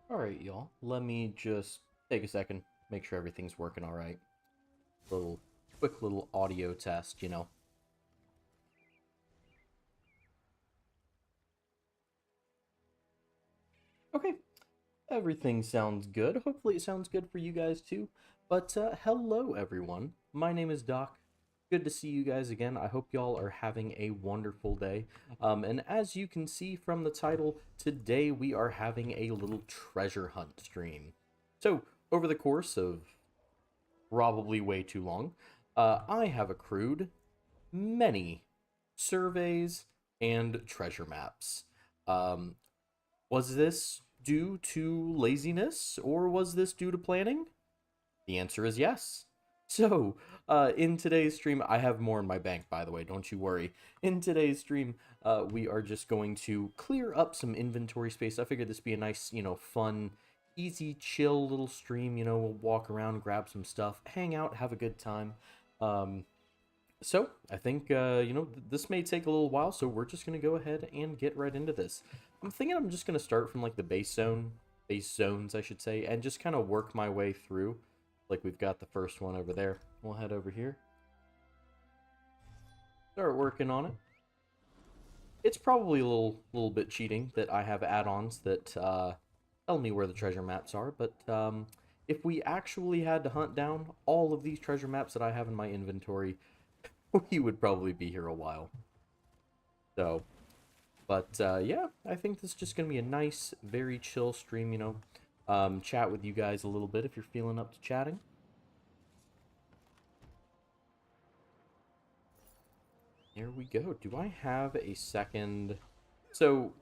Alright, y'all. Let me just take a second, make sure everything's working alright. Little, quick little audio test. Okay, everything sounds good. Hopefully it sounds good for you guys too. But, hello everyone. My name is Doc. Good to see you guys again. I hope y'all are having a wonderful day. And as you can see from the title, today we are having a little treasure hunt stream. So, over the course of probably way too long, I have accrued many surveys and treasure maps. Um, was this due to laziness or was this due to planning? The answer is yes. So, in today's stream, I have more in my bank, by the way, don't you worry. In today's stream, we are just going to clear up some inventory space. I figured this would be a nice, fun, easy, chill little stream. We'll walk around, grab some stuff, hang out, have a good time. So, I think, this may take a little while, so we're just going to go ahead and get right into this. I'm thinking I'm just going to start from, like, the base zones, I should say, and just kind of work my way through. Like, we've got the first one over there. We'll head over here. Start working on it. It's probably a little bit cheating that I have add-ons that tell me where the treasure maps are, but if we actually had to hunt down all of these treasure maps that I have in my inventory, we would probably be here a while. So, but yeah, I think this is just going to be a nice, very chill stream, chat with you guys a little bit if you're feeling up to chatting. There we go. Do I have a second? So,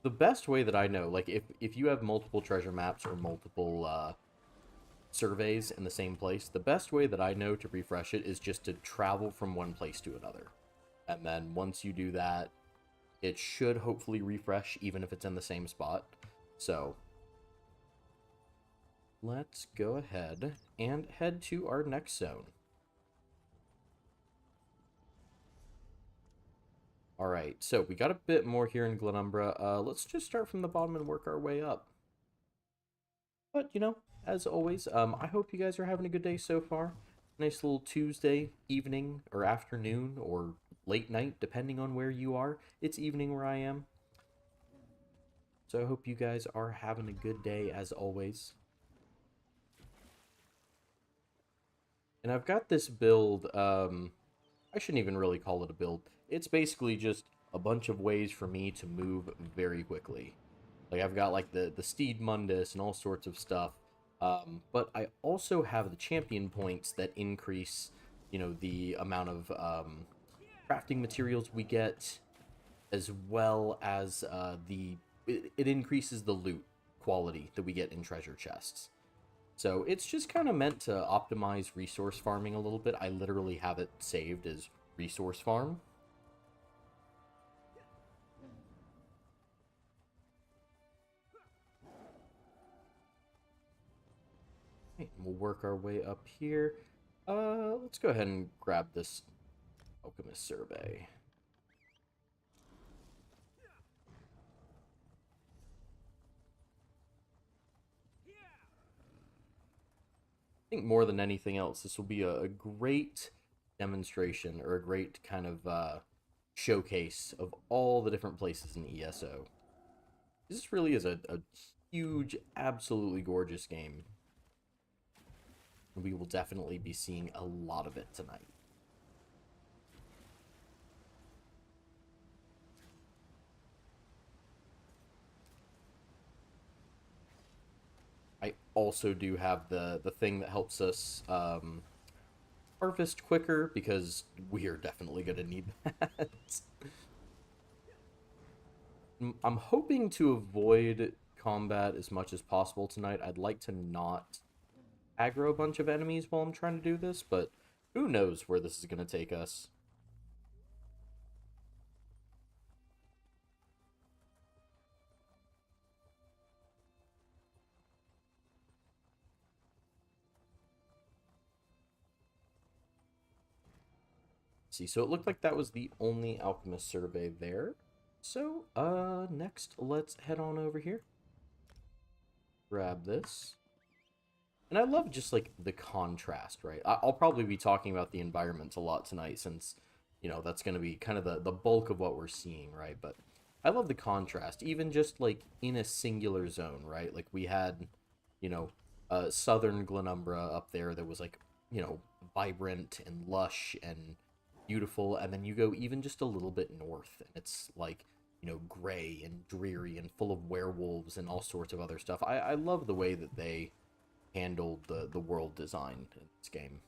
the best way that I know, like, if you have multiple treasure maps or multiple surveys in the same place, the best way that I know to refresh it is just to travel from one place to another. And then once you do that, it should hopefully refresh even if it's in the same spot. So, let's go ahead and head to our next zone. Alright, so we got a bit more here in Glenumbra. Let's just start from the bottom and work our way up. But, as always, I hope you guys are having a good day so far. Nice little Tuesday evening or afternoon or late night, depending on where you are. It's evening where I am. So I hope you guys are having a good day as always. And I've got this build, I shouldn't even really call it a build. It's basically just a bunch of ways for me to move very quickly. Like, I've got, like, the Steed Mundus and all sorts of stuff. But I also have the champion points that increase, the amount of crafting materials we get, as well as it increases the loot quality that we get in treasure chests. So it's just kind of meant to optimize resource farming a little bit. I literally have it saved as resource farm. Okay, we'll work our way up here. Let's go ahead and grab this alchemist survey. I think more than anything else, this will be a great demonstration or a great kind of showcase of all the different places in ESO. This really is a huge, absolutely gorgeous game. We will definitely be seeing a lot of it tonight. I also do have the thing that helps us harvest quicker, because we are definitely going to need that. I'm hoping to avoid combat as much as possible tonight. I'd like to not aggro a bunch of enemies while I'm trying to do this, but who knows where this is going to take us. See, so it looked like that was the only alchemist survey there. So, next, let's head on over here. grab this. And I love just, like, the contrast, right? I'll probably be talking about the environments a lot tonight since, you know, that's going to be kind of the bulk of what we're seeing, right? But I love the contrast, even just, like, in a singular zone, right? Like, we had, you know, southern Glenumbra up there that was, like, you know, vibrant and lush and beautiful. And then you go even just a little bit north, and it's, like, you know, gray and dreary and full of werewolves and all sorts of other stuff. I love the way that they handled the world design in this game.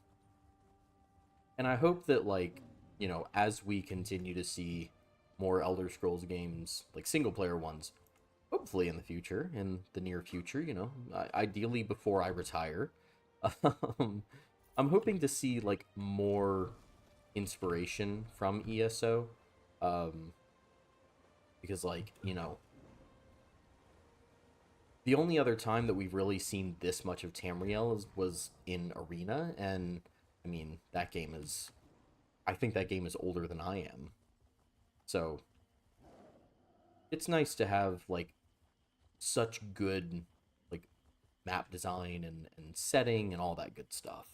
And I hope that, like, you know, as we continue to see more Elder Scrolls games, like single player ones, hopefully in the future, in the near future, you know, ideally before I retire, um, I'm hoping to see, like, more inspiration from ESO. Um, because, like, you know, the only other time that we've really seen this much of Tamriel was in Arena, and I mean, that game is, I think that game is older than I am. So it's nice to have, like, such good, like, map design and setting and all that good stuff.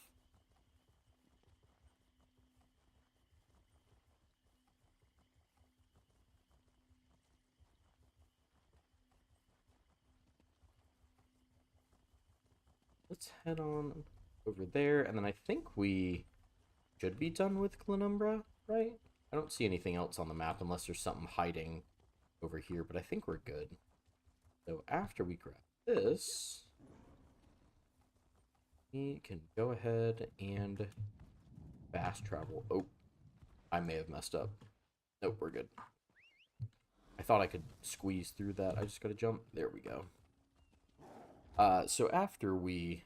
Let's head on over there, and then I think we should be done with Glenumbra, right? I don't see anything else on the map unless there's something hiding over here, but I think we're good. So after we grab this, we can go ahead and fast travel. Oh, I may have messed up. Nope, we're good. I thought I could squeeze through that. I just gotta jump. There we go. So after we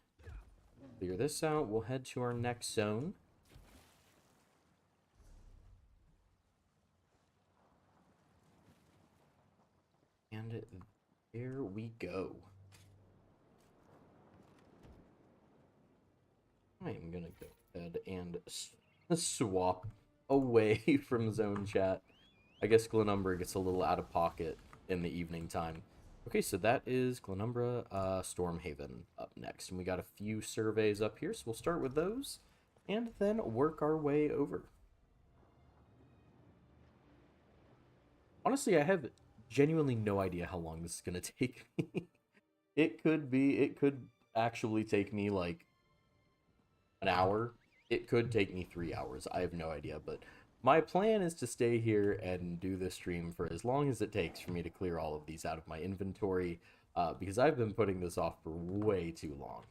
clear this out, we'll head to our next zone. And there we go. I am gonna go ahead and swap away from zone chat. I guess Glenumbra gets a little out of pocket in the evening time. Okay, so that is Glenumbra, Stormhaven up next. And we got a few surveys up here, so we'll start with those and then work our way over. Honestly, I have genuinely no idea how long this is going to take me. It could actually take me like an hour. It could take me 3 hours. I have no idea, but my plan is to stay here and do this stream for as long as it takes for me to clear all of these out of my inventory, because I've been putting this off for way too long.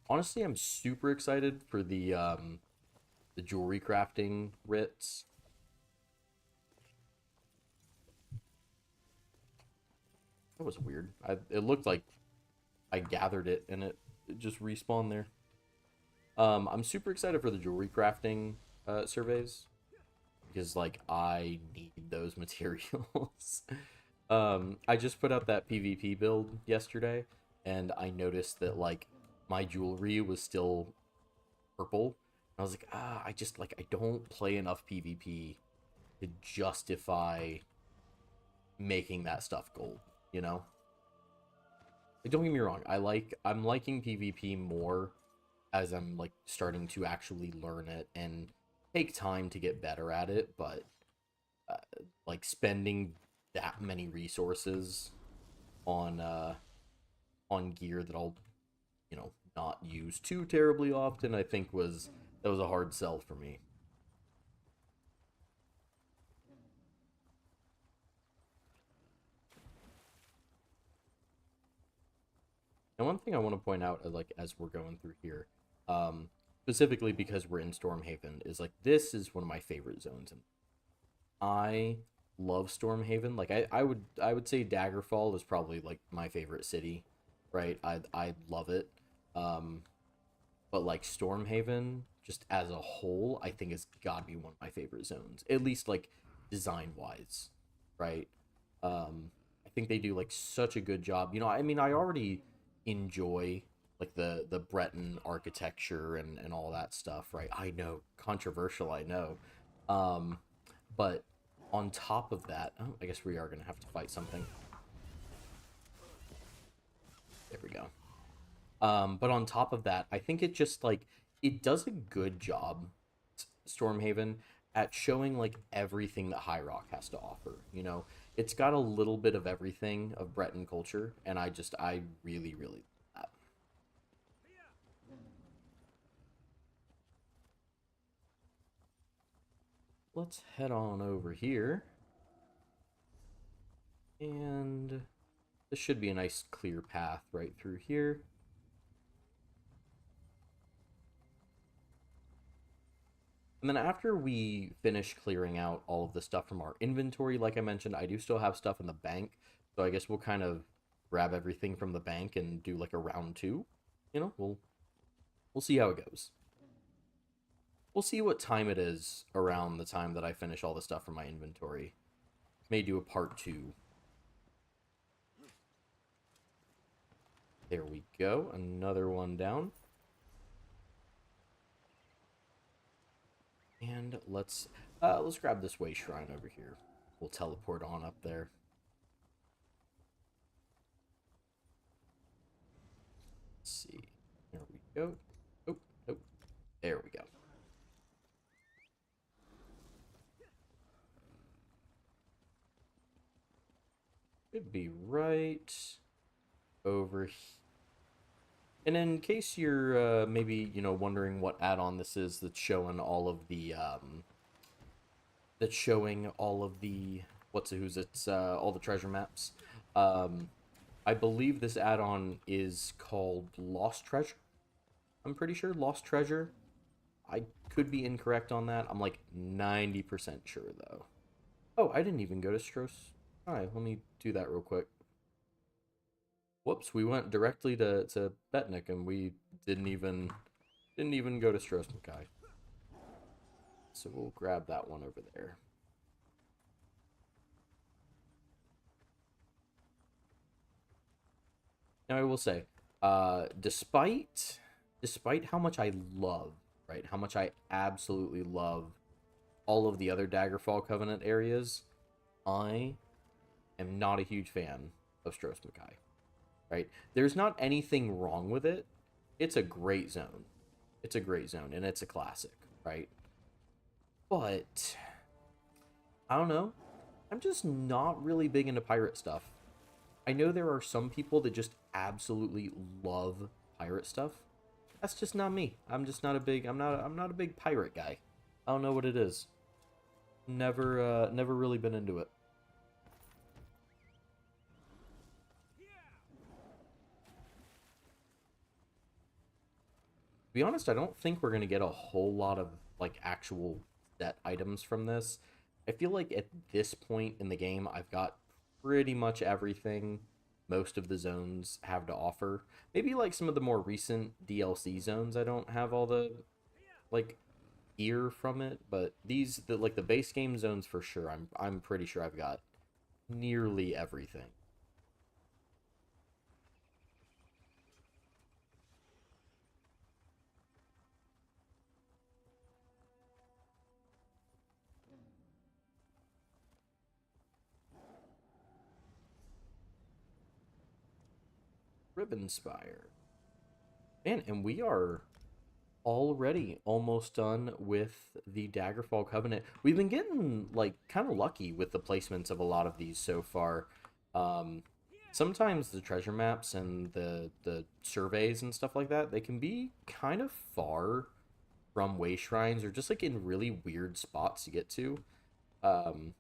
Honestly, I'm super excited for the jewelry crafting writs. That was weird. It looked like I gathered it and it just respawned there. I'm super excited for the jewelry crafting surveys because, like, I need those materials. I just put out that PvP build yesterday, and I noticed that, like, my jewelry was still purple. And I was like, I just, like, I don't play enough PvP to justify making that stuff gold, you know? Like, don't get me wrong, I'm liking PvP more as I'm, like, starting to actually learn it and take time to get better at it, but uh, like, spending that many resources on gear that I'll, you know, not use too terribly often, I think that was a hard sell for me. And one thing I want to point out, like, as we're going through here, specifically because we're in Stormhaven, is, like, this is one of my favorite zones, and I love Stormhaven. Like, I would say Daggerfall is probably, like, my favorite city, right? I love it. Um, but, like, Stormhaven, just as a whole, I think has got to be one of my favorite zones, at least, like, design wise, right? I think they do, like, such a good job. You know, I mean, I already enjoy, like, the Breton architecture and all that stuff, right? I know, controversial, I know. Um, but on top of that, oh, I guess we are gonna have to fight something. But on top of that, I think it just like it does a good job, Stormhaven, at showing like everything that High Rock has to offer. You know, it's got a little bit of everything of Breton culture, and I really really love that. Let's head on over here, and this should be a nice clear path right through here. And then after we finish clearing out all of the stuff from our inventory, like I mentioned, I do still have stuff in the bank. So I guess we'll kind of grab everything from the bank and do like a round two. You know, we'll see how it goes. We'll see what time it is around the time that I finish all the stuff from my inventory. May do a part two. There we go. Another one down. And let's grab this way shrine over here. We'll teleport on up there. Let's see. There we go. Oh, oh. There we go. Should be right over here. And in case you're maybe, you know, wondering what add-on this is that's showing all of the what's it who's it's all the treasure maps. I believe this add-on is called Lost Treasure. I'm pretty sure Lost Treasure. I could be incorrect on that. I'm like 90% sure though. Oh, I didn't even go to Stros. All right, let me do that real quick. Whoops, we went directly to Betnik and we didn't even go to Strosmakai. So we'll grab that one over there. Now I will say, despite how much I love, right, how much I absolutely love all of the other Daggerfall Covenant areas, I am not a huge fan of Strosmakai. Right? There's not anything wrong with it. It's a great zone. It's a great zone, and it's a classic, right? But I don't know. I'm just not really big into pirate stuff. I know there are some people that just absolutely love pirate stuff. That's just not me. I'm just not a big I'm not a big pirate guy. I don't know what it is. Never really been into it. To be honest, I don't think we're gonna get a whole lot of like actual set items from this. I feel like at this point in the game, I've got pretty much everything most of the zones have to offer. Maybe like some of the more recent DLC zones, I don't have all the like gear from it, but the base game zones for sure. I'm pretty sure I've got nearly everything. Ribbon Spire. Man, and we are already almost done with the Daggerfall Covenant. We've been getting like kind of lucky with the placements of a lot of these so far. Um, Sometimes the treasure maps and the surveys and stuff like that, they can be kind of far from way shrines or just like in really weird spots to get to. Um,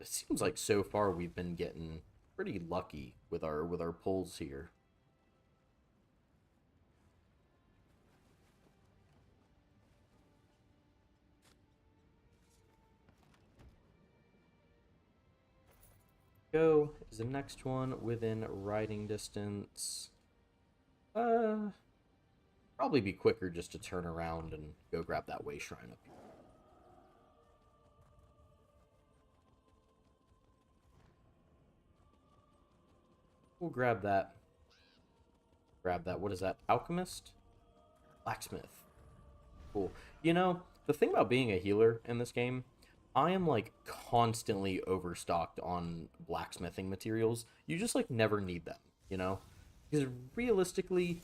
it seems like so far we've been getting pretty lucky with our pulls here. Go is the next one within riding distance. Uh, Probably be quicker just to turn around and go grab that way shrine up here. We'll grab that. Grab that. What is that? Alchemist? Blacksmith. Cool. You know, the thing about being a healer in this game, I am like constantly overstocked on blacksmithing materials. You just like never need them, you know? Because realistically,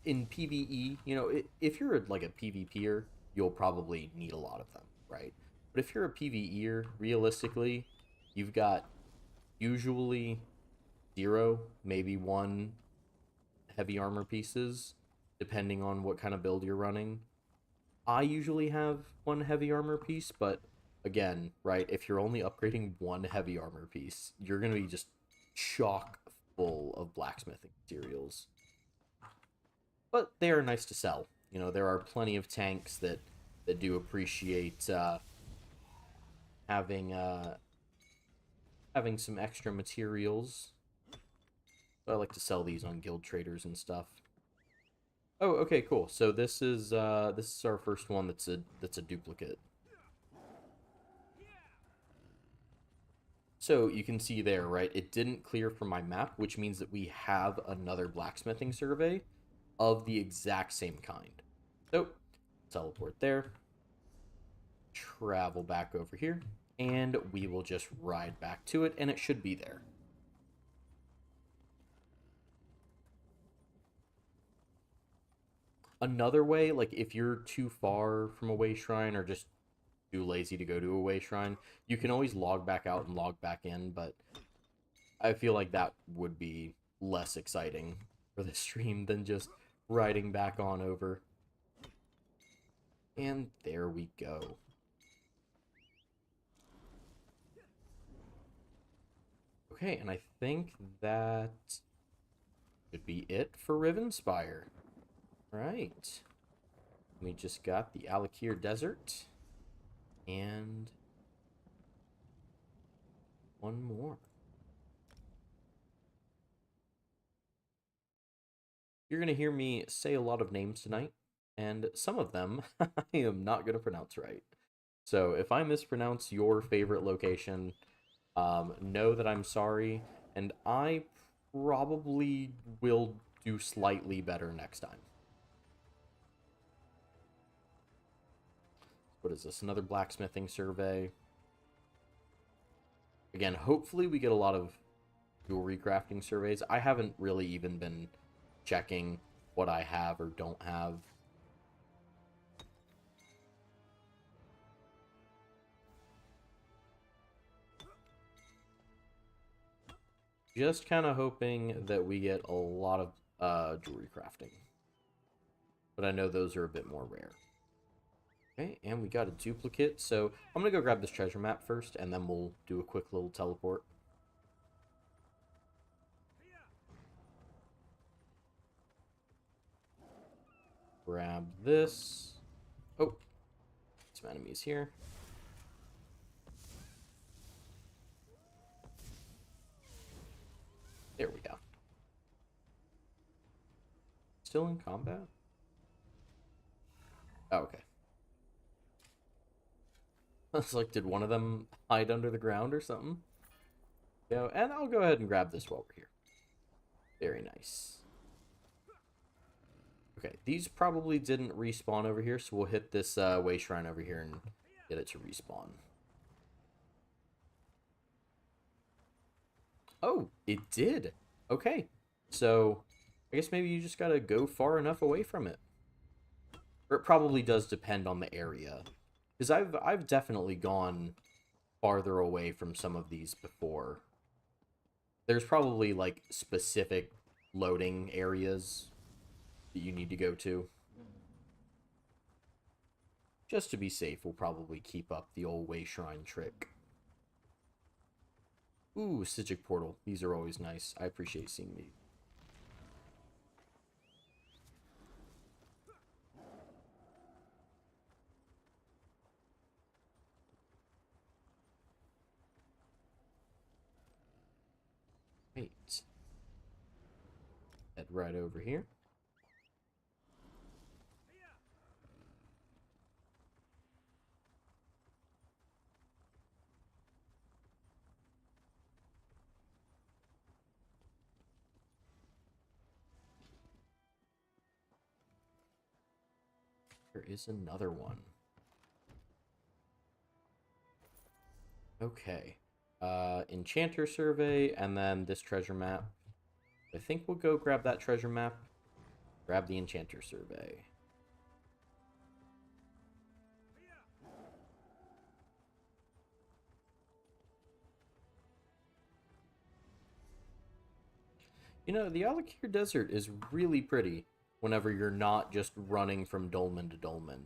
in PvE, you know, if you're like a PvPer, you'll probably need a lot of them, right? But if you're a PvEer, realistically, you've got usually 0, maybe 1 heavy armor pieces, depending on what kind of build you're running. I usually have 1 heavy armor piece, but again, right, if you're only upgrading 1 heavy armor piece, you're going to be just chock full of blacksmithing materials. But they are nice to sell. You know, there are plenty of tanks that do appreciate having having some extra materials. So I like to sell these on guild traders and stuff. Oh, okay, cool. So this is our first one that's a duplicate. So you can see there, right? It didn't clear from my map, which means that we have another blacksmithing survey of the exact same kind. So teleport there, travel back over here, and we will just ride back to it, and it should be there. Another way, like if you're too far from a way shrine or just too lazy to go to a way shrine, you can always log back out and log back in, but I feel like that would be less exciting for the stream than just riding back on over. And there we go. Okay, and I think that should be it for Rivenspire. Right. We just got the Alakir Desert. And one more. You're going to hear me say a lot of names tonight, and some of them I am not going to pronounce right. So if I mispronounce your favorite location, know that I'm sorry, and I probably will do slightly better next time. What is this? Another blacksmithing survey. Again, hopefully we get a lot of jewelry crafting surveys. I haven't really even been checking what I have or don't have. Just kind of hoping that we get a lot of jewelry crafting. But I know those are a bit more rare. Okay, and we got a duplicate. So I'm going to go grab this treasure map first, and then we'll do a quick little teleport. Grab this. Oh, some enemies here. There we go. Still in combat? Oh, okay. I was like, did one of them hide under the ground or something? Yeah, and I'll go ahead and grab this while we're here. Very nice. Okay, these probably didn't respawn over here, so we'll hit this way shrine over here and get it to respawn. Oh, it did. Okay, so I guess maybe you just gotta go far enough away from it. Or it probably does depend on the area. Because I've definitely gone farther away from some of these before. There's probably like specific loading areas that you need to go to. Just to be safe, we'll probably keep up the old way shrine trick. Ooh, Sigic Portal. These are always nice. I appreciate seeing these. Wait. Head right over here. There is another one. Okay. Enchanter survey, and then this treasure map. I think we'll go grab that treasure map. Grab the Enchanter Survey. You know, the Alakir Desert is really pretty whenever you're not just running from dolmen to dolmen.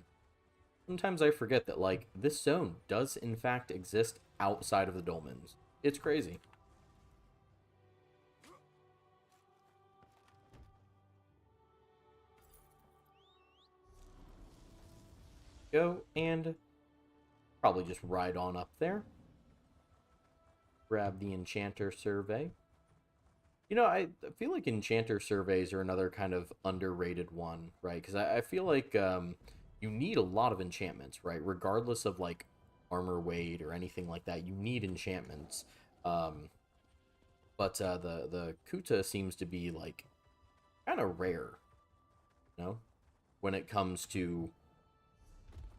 Sometimes I forget that, like, this zone does in fact exist outside of the dolmens. It's crazy. Go and probably just ride on up there. Grab the Enchanter Survey. You know, I feel like Enchanter Surveys are another kind of underrated one, right? Because I feel like you need a lot of enchantments, right? Regardless of, like, armor weight or anything like that, you need enchantments. Um, but the Kuta seems to be, like, kind of rare, you know? When it comes to,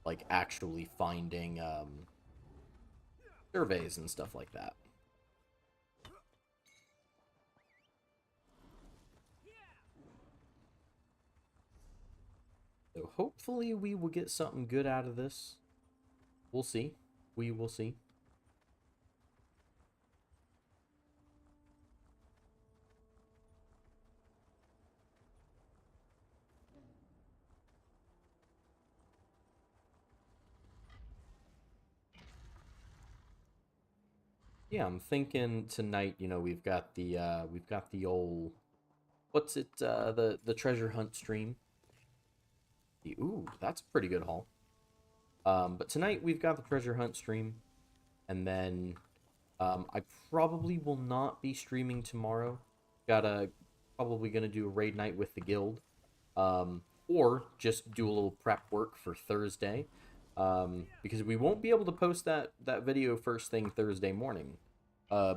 like, actually finding surveys and stuff like that. So hopefully we will get something good out of this. We'll see. We will see. Yeah, I'm thinking tonight, you know, we've got the old, what's it, the treasure hunt stream. Ooh, that's a pretty good haul. But tonight we've got the treasure hunt stream, and then I probably will not be streaming tomorrow. Probably gonna do a raid night with the guild, or just do a little prep work for Thursday, because we won't be able to post that video first thing Thursday morning,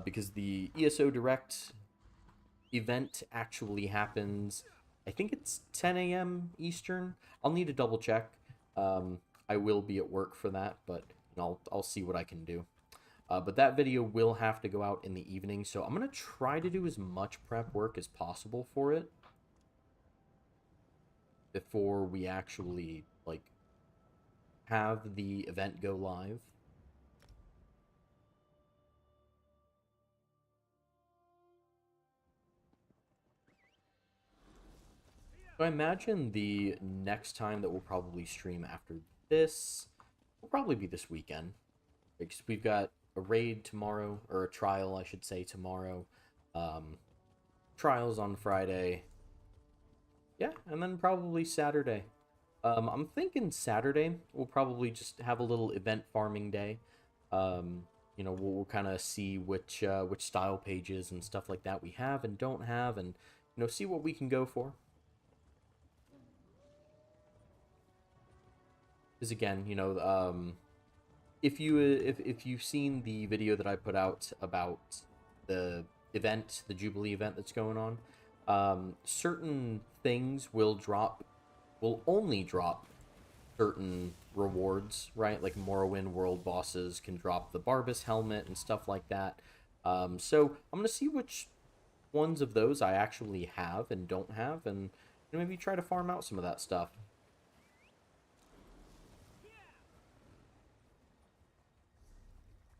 because the ESO Direct event actually happens. I think it's 10 a.m. Eastern. I'll need to double check. I will be at work for that, but I'll see what I can do. But that video will have to go out in the evening, so I'm going to try to do as much prep work as possible for it before we actually, like, have the event go live. So I imagine the next time that we'll probably stream after this will probably be this weekend, because we've got a raid tomorrow, or a trial, I should say, tomorrow. Trials on Friday. Yeah, and then probably Saturday. I'm thinking Saturday we'll probably just have a little event farming day. You know, we'll kind of see which style pages and stuff like that we have and don't have, and see what we can go for. Because again, if you've seen the video that I put out about the event, the Jubilee event that's going on, certain things will only drop certain rewards, right? Like Morrowind world bosses can drop the Barbus helmet and stuff like that. So I'm gonna see which ones of those I actually have and don't have, and maybe try to farm out some of that stuff.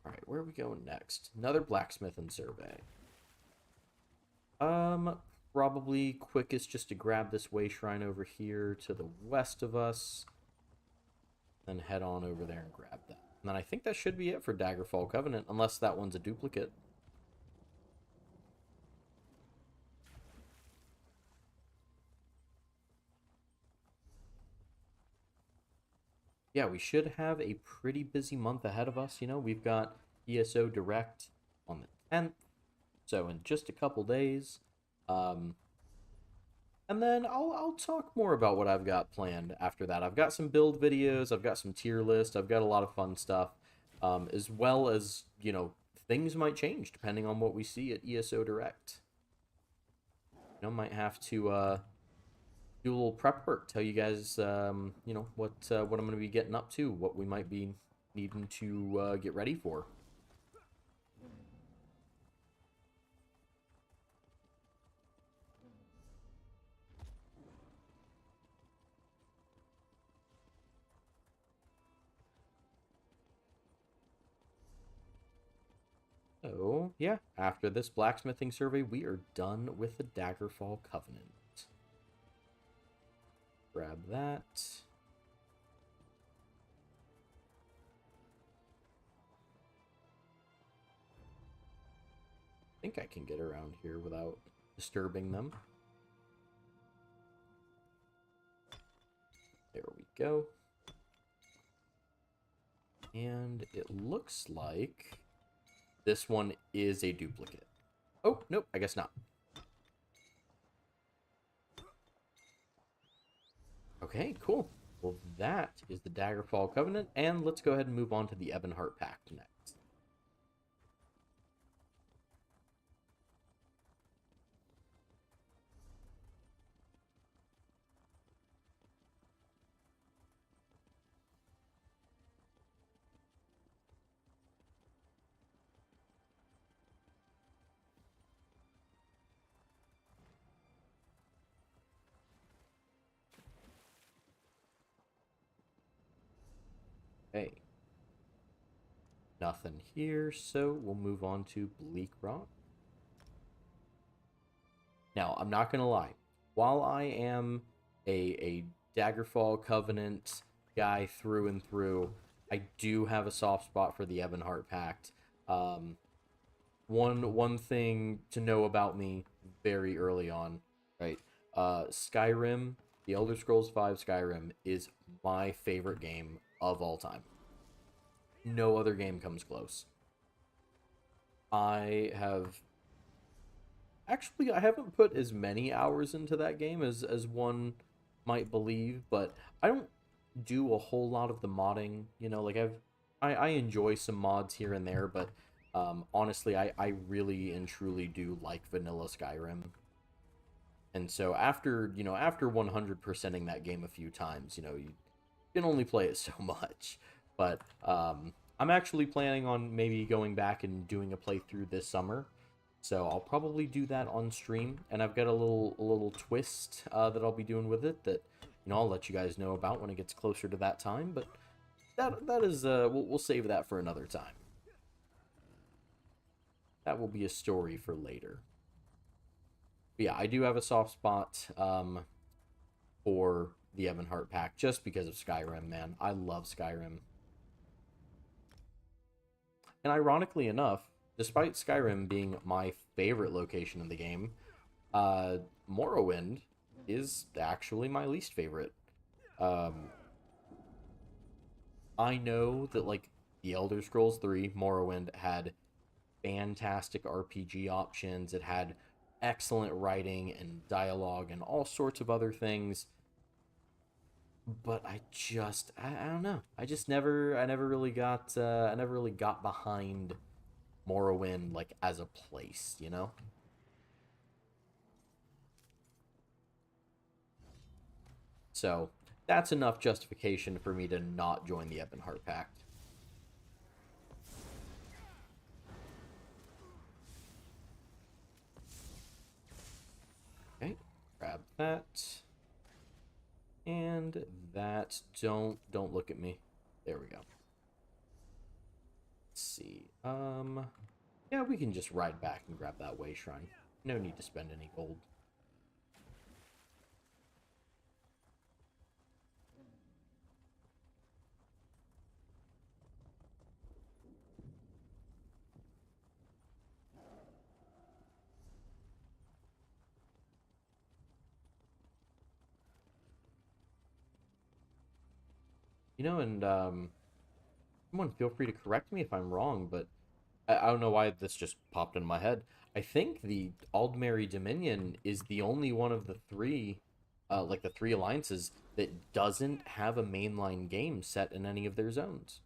Alright, where are we going next? Another blacksmithing survey. Probably quickest just to grab this way shrine over here to the west of us. Then head on over there and grab that. And then I think that should be it for Daggerfall Covenant, unless that one's a duplicate. Yeah, we should have a pretty busy month ahead of us. We've got ESO Direct on the 10th, so in just a couple days. And then I'll talk more about what I've got planned after that. I've got some build videos, I've got some tier list, I've got a lot of fun stuff, as well as, things might change depending on what we see at ESO Direct. Might have to do a little prep work, tell you guys, what I'm going to be getting up to, what we might be needing to get ready for. yeah, after this blacksmithing survey, we are done with the Daggerfall Covenant. Grab that. I think I can get around here without disturbing them. There we go. And it looks like this one is a duplicate. Oh, nope, I guess not. Okay, cool. Well, that is the Daggerfall Covenant, and let's go ahead and move on to the Ebonheart Pact next. Okay. Nothing here, so we'll move on to Bleak Rock. Now, I'm not going to lie. While I am a Daggerfall Covenant guy through and through, I do have a soft spot for the Ebonheart Pact. One thing to know about me very early on, right? Skyrim, the Elder Scrolls V Skyrim is my favorite game of all time. No other game comes close. I haven't put as many hours into that game as one might believe, but I don't do a whole lot of the modding. You know, like I enjoy some mods here and there, but honestly, I really and truly do like vanilla Skyrim. And so after 100%ing that game a few times, you can only play it so much. But I'm actually planning on maybe going back and doing a playthrough this summer. So I'll probably do that on stream, and I've got a little twist that I'll be doing with it that I'll let you guys know about when it gets closer to that time. But that is we'll save that for another time. That will be a story for later. But yeah, I do have a soft spot for the Ebonheart Pact just because of Skyrim, man. I love Skyrim. And ironically enough, despite Skyrim being my favorite location in the game, Morrowind is actually my least favorite. I know that, like, the Elder Scrolls 3 Morrowind had fantastic RPG options. It had excellent writing and dialogue and all sorts of other things. But I don't know. I never really got behind Morrowind, like, as a place, you know? So that's enough justification for me to not join the Ebonheart Pact. Okay, grab that. And that, don't look at me. There we go. Let's see. Yeah, we can just ride back and grab that way shrine. No need to spend any gold. And someone feel free to correct me if I'm wrong, but I don't know why this just popped in my head. I think the Aldmeri Dominion is the only one of the three, like the three alliances, that doesn't have a mainline game set in any of their zones.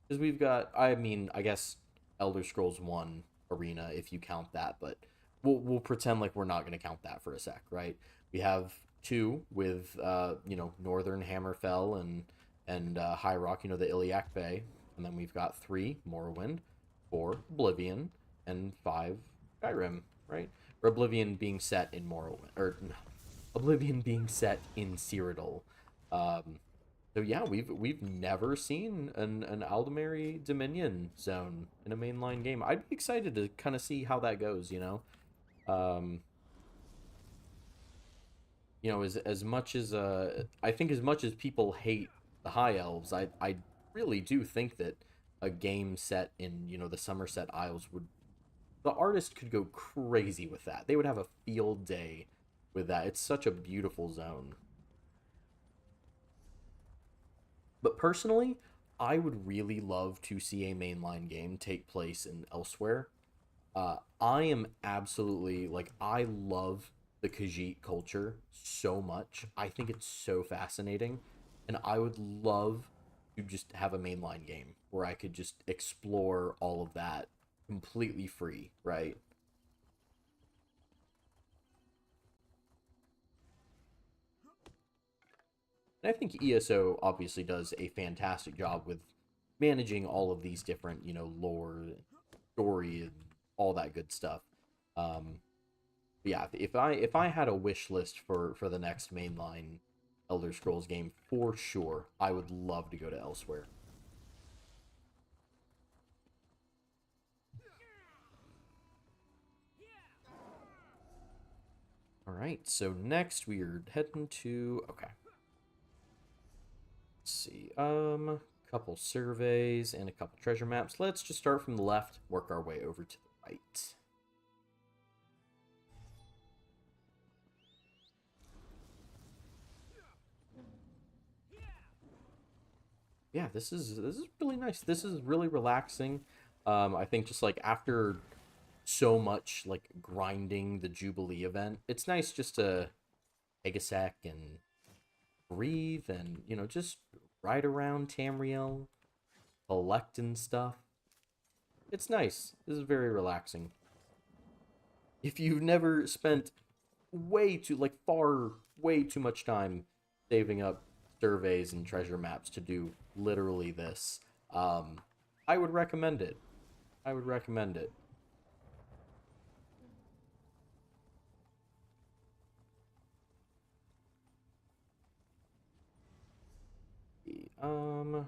Because we've got, I mean, I guess Elder Scrolls 1 Arena, if you count that, but we'll pretend like we're not going to count that for a sec, right? We have 2 with, Northern Hammerfell and High Rock, the Iliac Bay. And then we've got 3 Morrowind, 4 Oblivion, and 5 Skyrim, right? Or Oblivion being set in Morrowind, or no, Oblivion being set in Cyrodiil. So yeah, we've never seen an Aldemary Dominion zone in a mainline game. I'd be excited to kind of see how that goes, you know. Um, as much as I think as much as people hate the High Elves, I really do think that a game set in, the Somerset Isles would the artist could go crazy with that. They would have a field day with that. It's such a beautiful zone. But personally, I would really love to see a mainline game take place in elsewhere. I am absolutely like I love the Khajiit culture so much. I think it's so fascinating, and I would love to just have a mainline game where I could just explore all of that completely free, right? And I think ESO obviously does a fantastic job with managing all of these different, lore, story, and all that good stuff. Um, yeah, if I had a wish list for the next mainline Elder Scrolls game, for sure, I would love to go to elsewhere. All right, so next we're heading to okay. Let's see, couple surveys and a couple treasure maps. Let's just start from the left, work our way over to the right. Yeah, this is really nice. This is really relaxing. I think just like after so much like grinding the Jubilee event, it's nice just to take a sec and breathe and just ride around Tamriel, collecting stuff. It's nice. This is very relaxing. If you've never spent way too like far way too much time saving up surveys and treasure maps to do literally this, um, I would recommend it. I would recommend it. Um,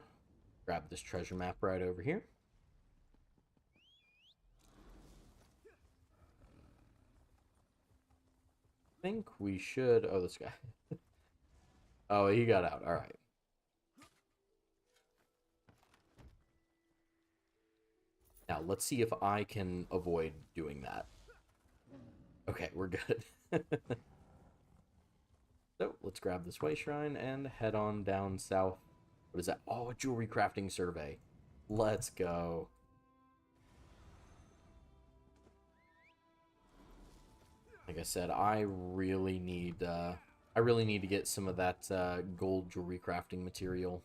Grab this treasure map right over here. Think we should. Oh, this guy. Oh, he got out. All right. Now let's see if I can avoid doing that. Okay, we're good. So let's grab this way shrine and head on down south. What is that? Oh, a jewelry crafting survey. Let's go. Like I said, I really need to get some of that gold jewelry crafting material.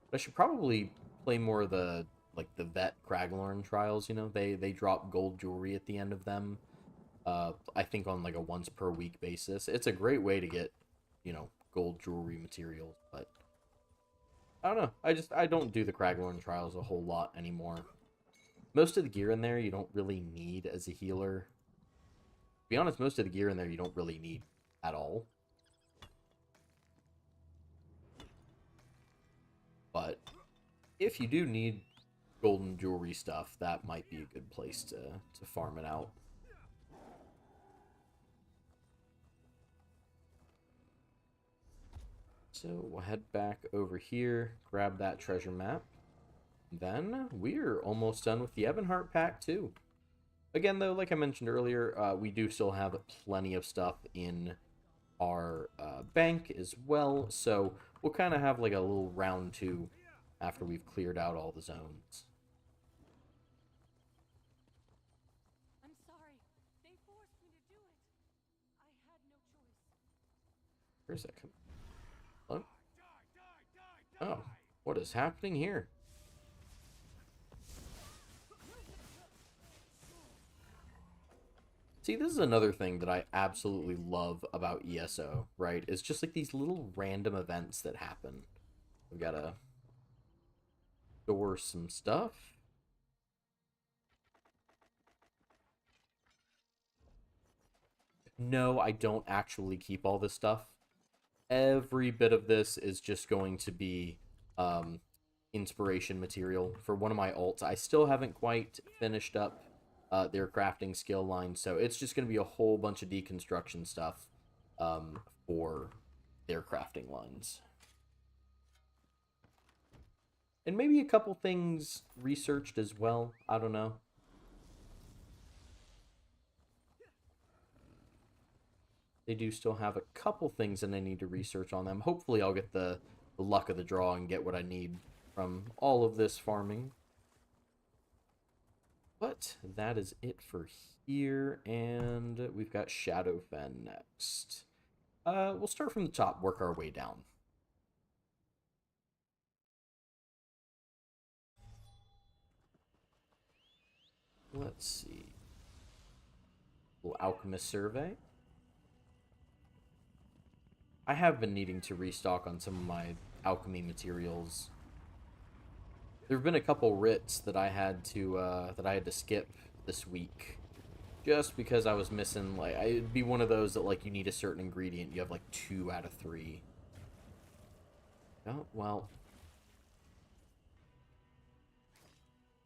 But I should probably play more of the like the vet Craglorn trials. They drop gold jewelry at the end of them. I think on like a once per week basis. It's a great way to get gold jewelry materials. But I don't know. I don't do the Craglorn trials a whole lot anymore. Most of the gear in there you don't really need as a healer. To be honest, most of the gear in there you don't really need at all. But if you do need golden jewelry stuff, that might be a good place to farm it out. So we'll head back over here, grab that treasure map. Then we're almost done with the Ebonheart pack too. Again, though, like I mentioned earlier, we do still have plenty of stuff in our bank as well. So we'll kind of have like a little round two after we've cleared out all the zones. I'm sorry. They forced me to do it. I had no choice. Where's that coming? Oh. Oh, what is happening here? See, this is another thing that I absolutely love about ESO, right? It's just like these little random events that happen. We've got to store some stuff. No, I don't actually keep all this stuff. Every bit of this is just going to be um, inspiration material for one of my alts. I still haven't quite finished up their crafting skill line, so it's just going to be a whole bunch of deconstruction stuff for their crafting lines. And maybe a couple things researched as well. I don't know. They do still have a couple things that I need to research on them. Hopefully I'll get the luck of the draw and get what I need from all of this farming. But that is it for here, and we've got Shadowfen next. We'll start from the top, work our way down. Let's see. Little alchemist survey. I have been needing to restock on some of my alchemy materials. There have been a couple writs that I had to skip this week, just because I was missing. Like, it'd be one of those that like you need a certain ingredient. You have like 2 out of 3. Oh well,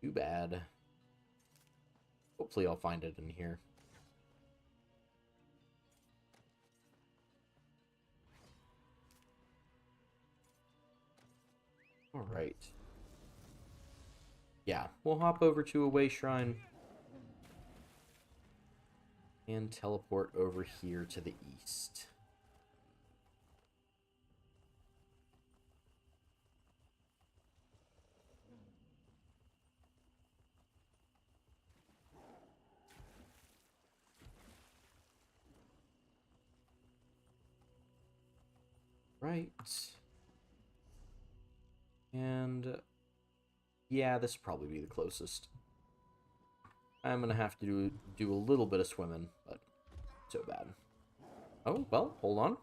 too bad. Hopefully, I'll find it in here. All right. Yeah, we'll hop over to Away Shrine and teleport over here to the east. Right. And yeah, this will probably be the closest. I'm gonna have to do a little bit of swimming, but not so bad. Oh, well, hold on.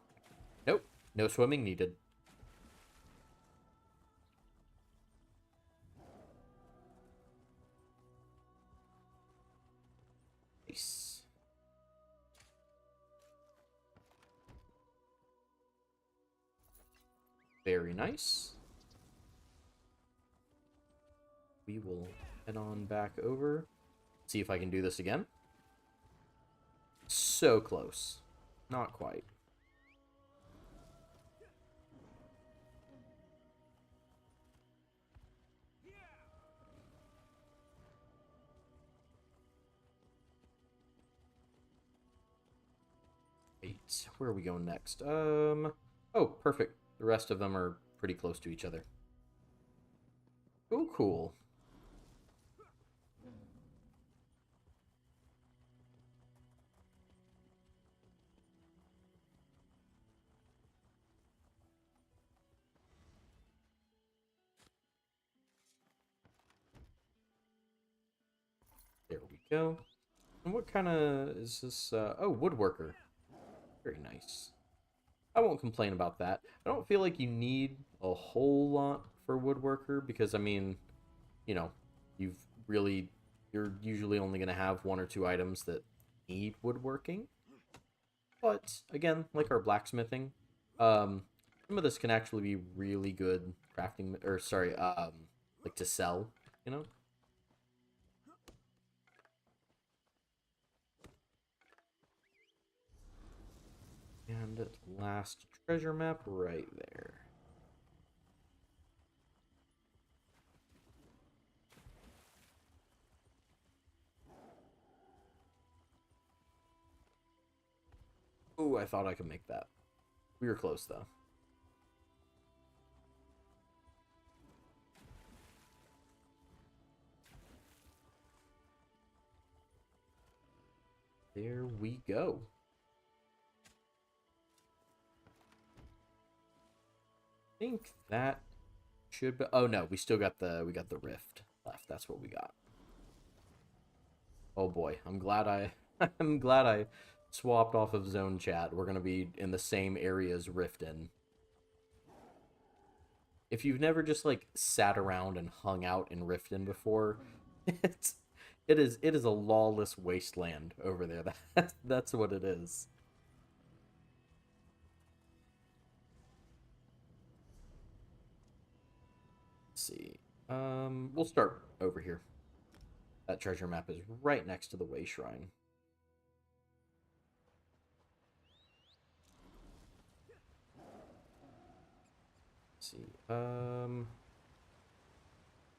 Nope, no swimming needed. Nice. Very nice. We will head on back over. See if I can do this again. So close. Not quite. Wait, where are we going next? Oh, perfect. The rest of them are pretty close to each other. Oh, cool. There we go. And what kind of is this? Oh, woodworker. Very nice. I won't complain about that. I don't feel like you need a whole lot for woodworker because, I mean, you know, you're usually only going to have 1 or 2 items that need woodworking. But, again, like our blacksmithing, some of this can actually be really good crafting, or sorry, like to sell, you know? And last treasure map right there. Ooh, I thought I could make that. We were close, though. There we go. I think that should be... Oh, no, we still got we got the rift left. That's what we got. Oh, boy. I'm glad I... I'm glad I swapped off of zone chat. We're going to be in the same areas rift in. If you've never just, like, sat around and hung out in Riften before, it is a lawless wasteland over there. That's what it is. see. We'll start over here. That treasure map is right next to the Way Shrine. Let's see.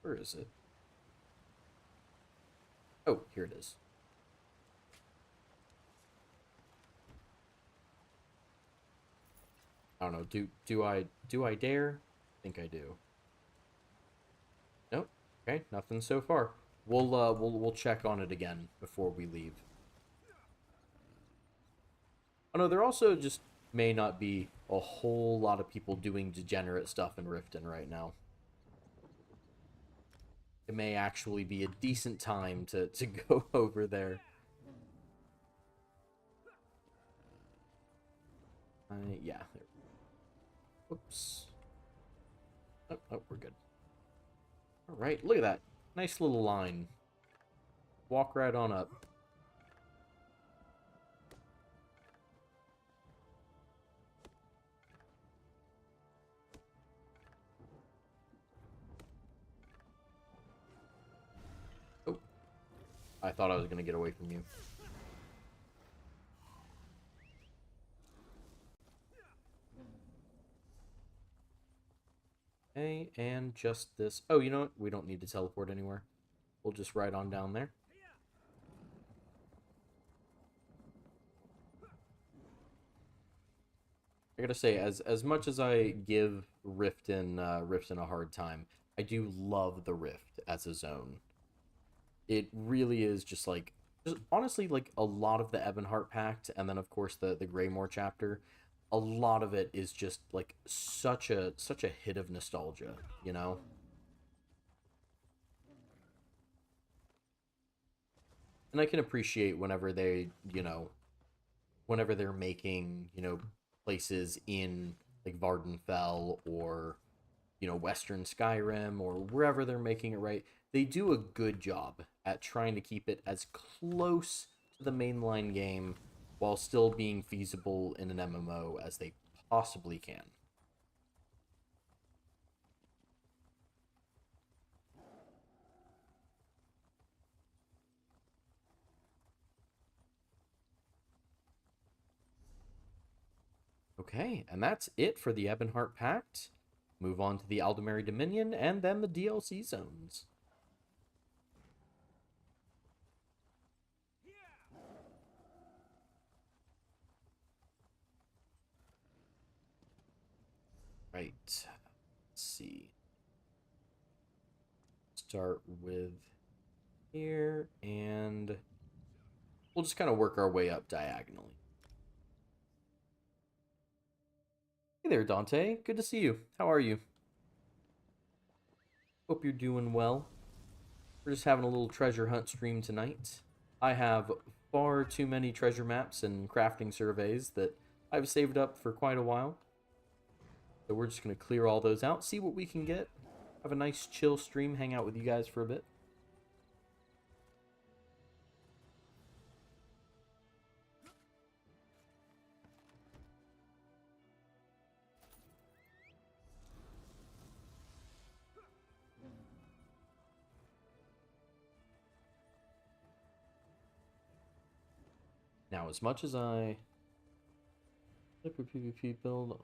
Where is it? Oh, here it is. I don't know. Do I dare? I think I do. Nope. Okay, nothing so far. We'll check on it again before we leave. Oh no, there also just may not be a whole lot of people doing degenerate stuff in Riften right now. It may actually be a decent time to go over there. Yeah. Whoops. Oh, we're good. All right, look at that. Nice little line. Walk right on up. Oh, I thought I was going to get away from you. Okay, and just this. Oh, you know what? We don't need to teleport anywhere. We'll just ride on down there. I gotta say, as much as I give Riften a hard time, I do love the Rift as a zone. It really is just like, just honestly, like a lot of the Ebonheart Pact, and then of course the Greymore chapter. A lot of it is just like such a hit of nostalgia, you know. And I can appreciate whenever they, whenever they're making, places in like Vardenfell or, Western Skyrim or wherever they're making it, right? They do a good job at trying to keep it as close to the mainline game while still being feasible in an MMO as they possibly can. Okay, and that's it for the Ebonheart Pact. Move on to the Aldemary Dominion and then the DLC zones. Right. Let's see. Start with here, and we'll just kind of work our way up diagonally. Hey there, Dante. Good to see you. How are you? Hope you're doing well. We're just having a little treasure hunt stream tonight. I have far too many treasure maps and crafting surveys that I've saved up for quite a while. So we're just going to clear all those out, see what we can get. Have a nice chill stream, hang out with you guys for a bit. Now, as much as I set up your PvP build,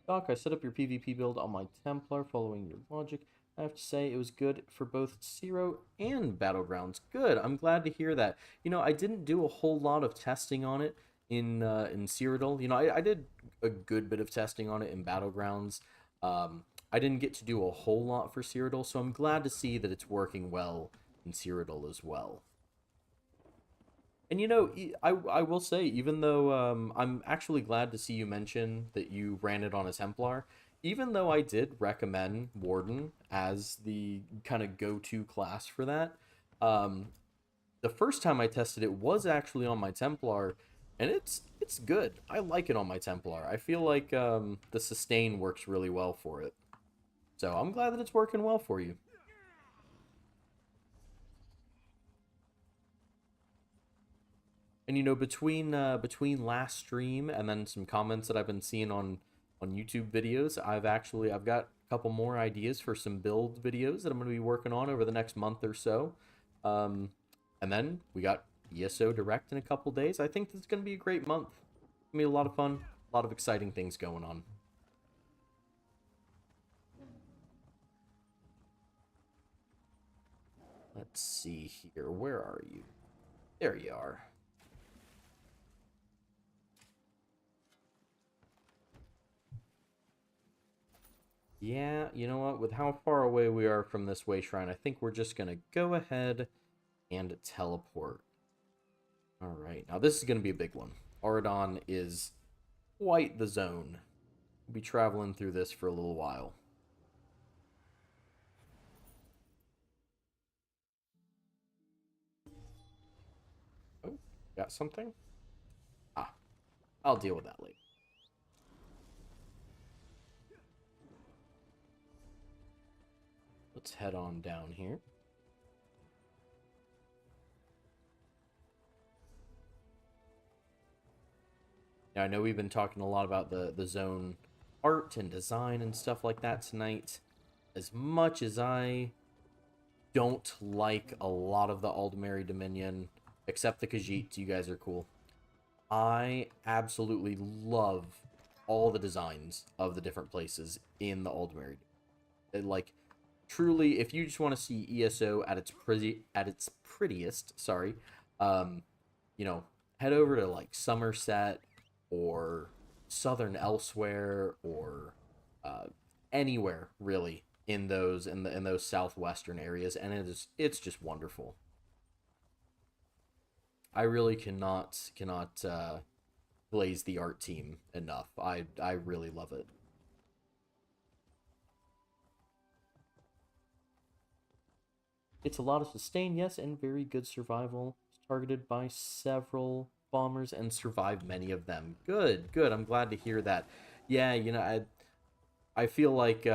Doc, I set up your PvP build on my Templar following your logic. I have to say it was good for both Zero and Battlegrounds. Good. I'm glad to hear that. I didn't do a whole lot of testing on it in Cyrodiil. I did a good bit of testing on it in Battlegrounds. I didn't get to do a whole lot for Cyrodiil, so I'm glad to see that it's working well in Cyrodiil as well. And I will say, even though I'm actually glad to see you mention that you ran it on a Templar, even though I did recommend Warden as the kind of go-to class for that, the first time I tested it was actually on my Templar, and it's good. I like it on my Templar. I feel like the sustain works really well for it. So I'm glad that it's working well for you. And between last stream and then some comments that I've been seeing on YouTube videos, I've got couple more ideas for some build videos that I'm going to be working on over the next month or so. And then we got ESO Direct in a couple days. I think this is going to be a great month. It's going to be a lot of fun, a lot of exciting things going on. Let's see here. Where are you? There you are. Yeah, you know what? With how far away we are from this way shrine, I think we're just going to go ahead and teleport. All right. Now, this is going to be a big one. Auradon is quite the zone. We'll be traveling through this for a little while. Oh, got something? Ah, I'll deal with that later. Let's head on down here. Now, I know we've been talking a lot about the zone art and design and stuff like that tonight. As much as I don't like a lot of the Aldmeri Dominion, except the Khajiits, you guys are cool. I absolutely love all the designs of the different places in the Aldmeri. Like, truly, if you just want to see ESO at its prettiest, sorry, you know, head over to like Somerset or Southern Elsewhere or anywhere really in those southwestern areas, and it's just wonderful. I really cannot glaze the art team enough. I really love it. It's a lot of sustain, yes, and very good survival. It's targeted by several bombers and survived many of them. Good, good. I'm glad to hear that. Yeah, you know, I feel like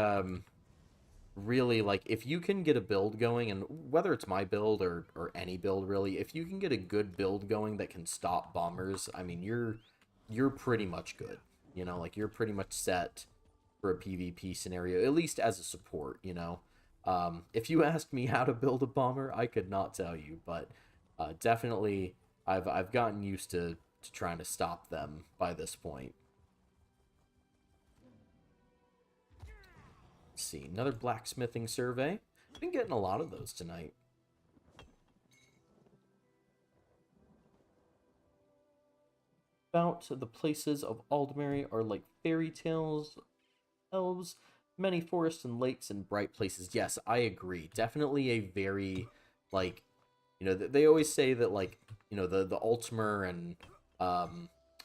really like if you can get a build going, and whether it's my build or any build really, if you can get a good build going that can stop bombers, I mean you're pretty much good. You know, like you're pretty much set for a PvP scenario, at least as a support, you know. If you asked me how to build a bomber, I could not tell you, but definitely I've gotten used to trying to stop them by this point. Let's see, another blacksmithing survey. I've been getting a lot of those tonight. About the places of Aldmeri are like fairy tales, elves, many forests and lakes and bright places. Yes, I agree. Definitely a very like, you know, they always say that like, you know, the Altmer and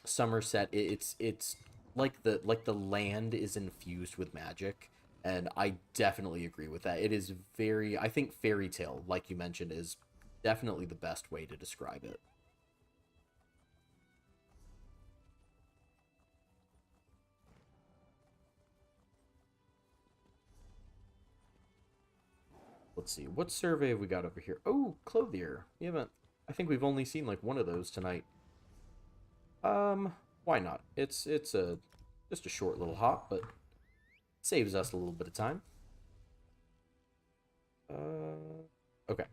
Somerset, it's like the land is infused with magic, and I definitely agree with that. It is very, I think fairy tale, like you mentioned, is definitely the best way to describe it. Let's see, what survey have we got over here? Oh, clothier. We haven't. I think we've only seen like one of those tonight. Why not? It's a just a short little hop, but saves us a little bit of time. Okay.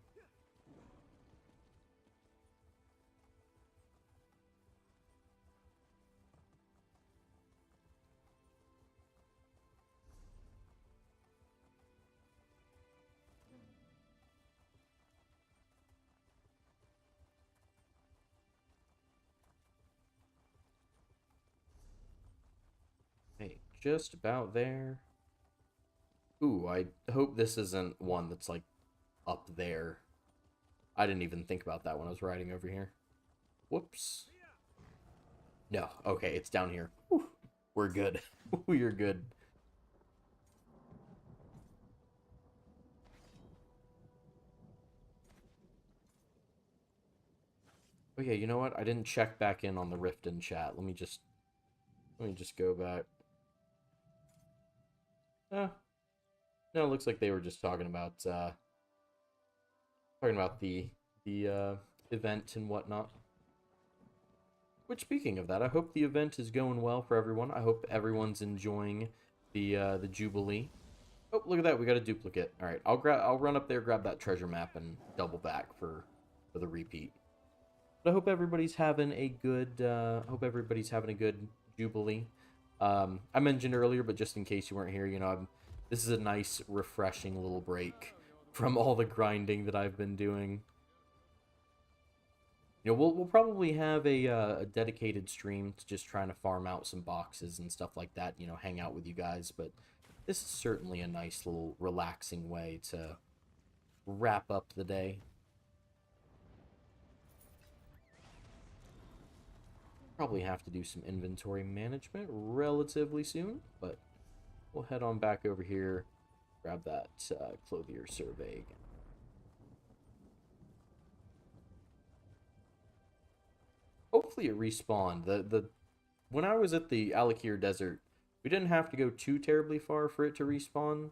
Hey, just about there. Ooh, I hope this isn't one that's like up there. I didn't even think about that when I was riding over here. Whoops. No, okay, it's down here. Whew. We're good. We're good. Oh yeah, you know what? I didn't check back in on the Rift in chat. Let me just go back. Uh, no, it looks like they were just talking about the event and whatnot. Which, speaking of that, I hope the event is going well for everyone. I hope everyone's enjoying the Jubilee. Oh, look at that. We got a duplicate. All right, I'll run up there, grab that treasure map, and double back for the repeat. But I hope everybody's having a good. Hope everybody's having a good Jubilee. I mentioned earlier, but just in case you weren't here, this is a nice, refreshing little break from all the grinding that I've been doing. We'll probably have a dedicated stream to just trying to farm out some boxes and stuff like that. Hang out with you guys. But this is certainly a nice little relaxing way to wrap up the day. Probably have to do some inventory management relatively soon, but we'll head on back over here, grab that clothier survey again. Hopefully it respawned. When I was at the Alakir Desert, we didn't have to go too terribly far for it to respawn.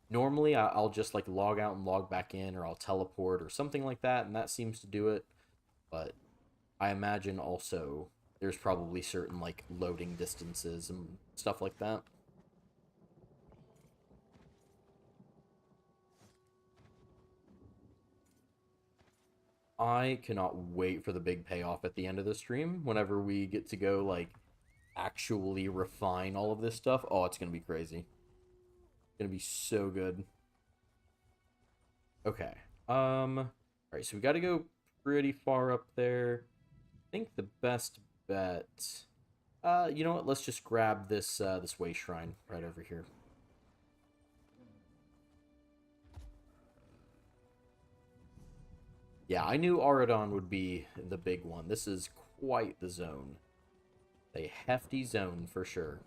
Normally, I'll just like log out and log back in, or I'll teleport or something like that, and that seems to do it. But I imagine also there's probably certain like loading distances and stuff like that. I cannot wait for the big payoff at the end of the stream whenever we get to go like actually refine all of this stuff. Oh, it's going to be crazy. It's going to be so good. Okay. All right, so we got to go pretty far up there. I think the best bet you know what? Let's just grab this way shrine right over here. Yeah, I knew Auradon would be the big one. This is quite the zone. A hefty zone for sure.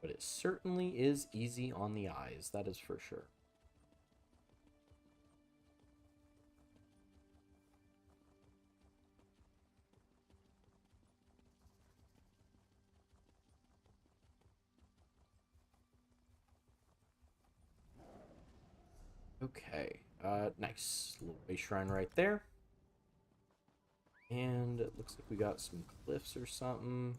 But it certainly is easy on the eyes, that is for sure. Okay, nice. Little base shrine right there. And it looks like we got some cliffs or something.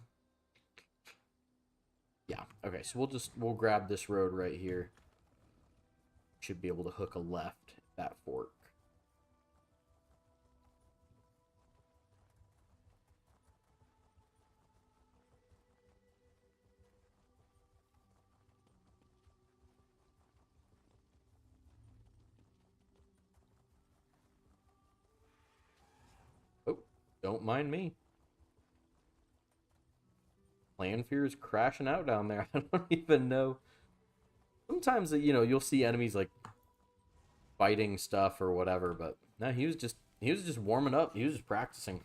Yeah, okay, so we'll grab this road right here. Should be able to hook a left at that fork. Oh, don't mind me. Lanfear is crashing out down there. I don't even know. Sometimes, you'll see enemies like fighting stuff or whatever, but no, he was just warming up. He was just practicing.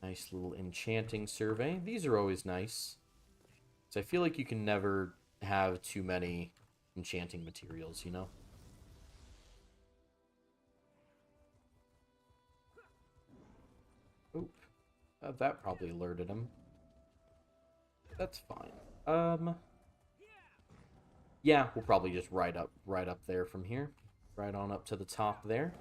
Nice little enchanting survey. These are always nice. So I feel like you can never have too many enchanting materials, Oop. That probably alerted him. That's fine. Yeah, we'll probably just right up there from here. Right on up to the top there.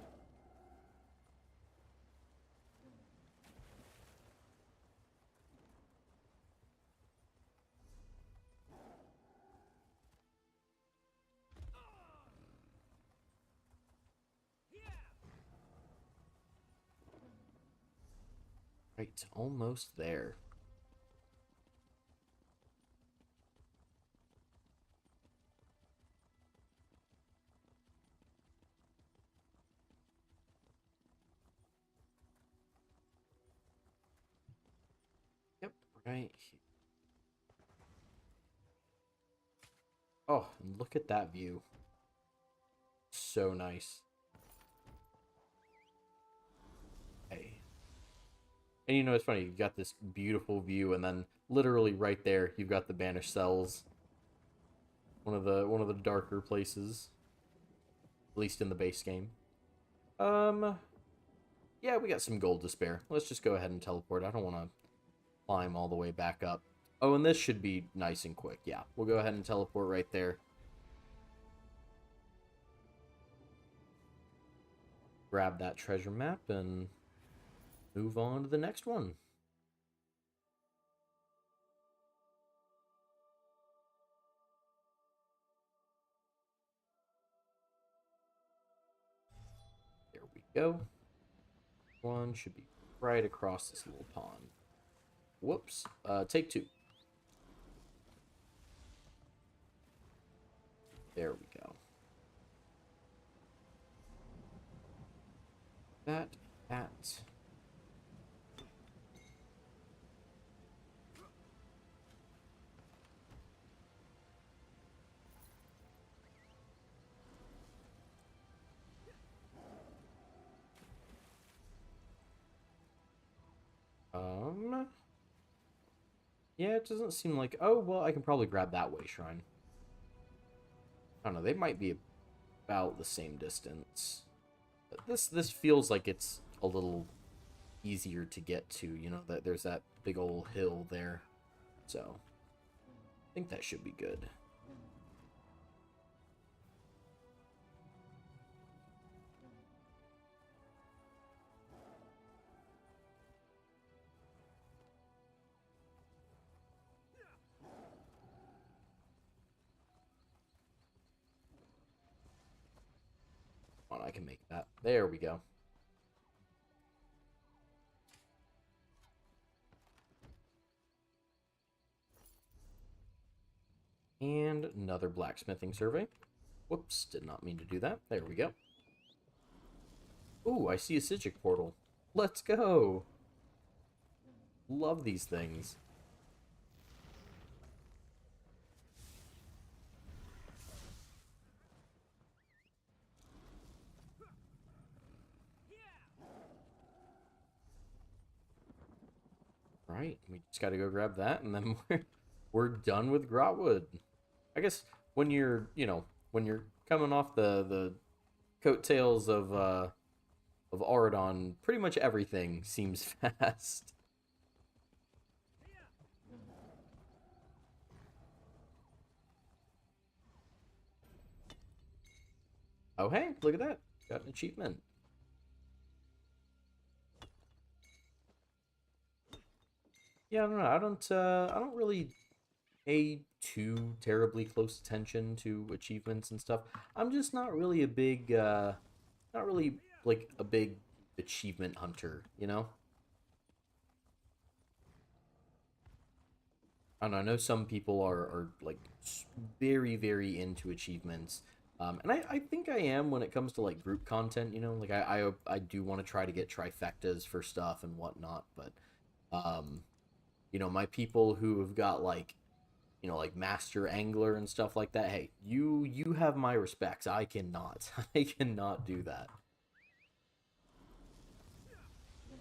Right, almost there. Yep, right here. Oh, and look at that view. So nice. Hey. And it's funny, you've got this beautiful view, and then literally right there, you've got the banished cells. One of the darker places. At least in the base game. Yeah, we got some gold to spare. Let's just go ahead and teleport. I don't want to climb all the way back up. Oh, and this should be nice and quick. Yeah, we'll go ahead and teleport right there. Grab that treasure map and move on to the next one. There we go. One should be right across this little pond. Whoops. Take two. There we go. That. Yeah, it doesn't seem like... Oh, well, I can probably grab that way shrine. I don't know, they might be about the same distance. But this feels like it's a little easier to get to, you know, that there's that big old hill there. So, I think that should be good. Come on, I can make that. There we go. And another blacksmithing survey. Whoops, did not mean to do that. There we go. Ooh, I see a Sigic portal. Let's go! Love these things. Right, we just gotta go grab that, and then we're done with Grotwood. I guess when you're, you know, when you're coming off the coattails of Auradon, pretty much everything seems fast. Oh hey, look at that. Got an achievement. Yeah, I don't know. I don't really pay too terribly close attention to achievements and stuff. I'm just not really a big not really like a big achievement hunter, you know? I don't know, I know some people are like very, very into achievements. And I think I am when it comes to like group content, you know, like I do want to try to get trifectas for stuff and whatnot, but you know, my people who have got like, you know, like master angler and stuff like that, hey, you have my respects. I cannot. I cannot do that.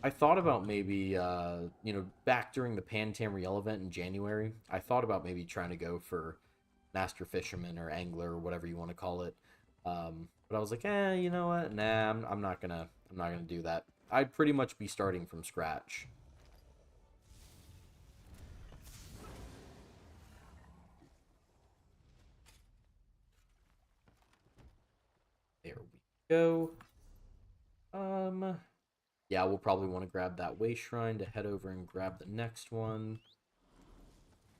I thought about maybe, you know, back during the Pan Tamriel event in January, I thought about maybe trying to go for Master Fisherman or Angler or whatever you want to call it. But I was like, you know what? Nah, I'm not gonna do that. I'd pretty much be starting from scratch. There we go. Yeah, we'll probably want to grab that way shrine to head over and grab the next one.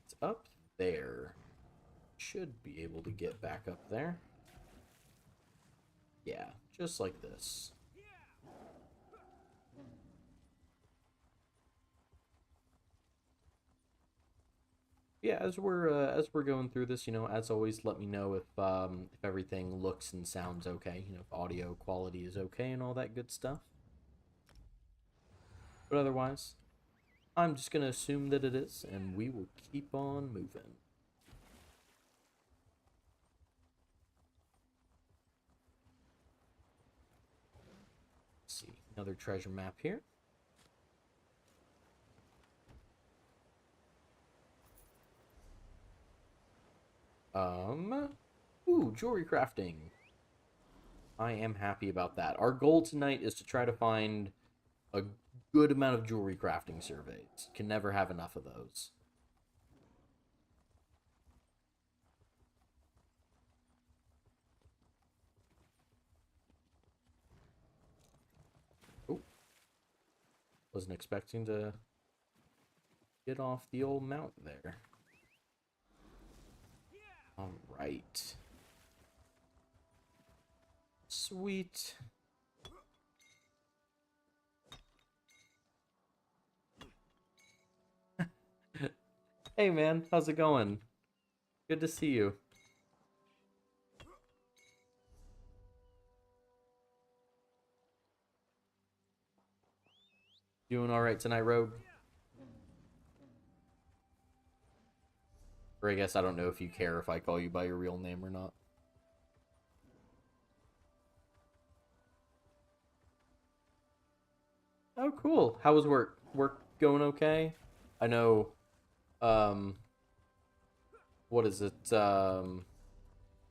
It's up there. Should be able to get back up there. Yeah, just like this. Yeah, as we're going through this, you know, as always, let me know if everything looks and sounds okay. You know, if audio quality is okay and all that good stuff. But otherwise, I'm just gonna assume that it is, and we will keep on moving. Let's see, another treasure map here. Ooh, jewelry crafting. I am happy about that. Our goal tonight is to try to find a good amount of jewelry crafting surveys. Can never have enough of those. Wasn't expecting to get off the old mount there. All right. Sweet. Hey man, how's it going? Good to see you. Doing all right tonight, Rogue? Or I guess I don't know if you care if I call you by your real name or not. Oh, cool. How was work? Work going okay? I know, um, what is it?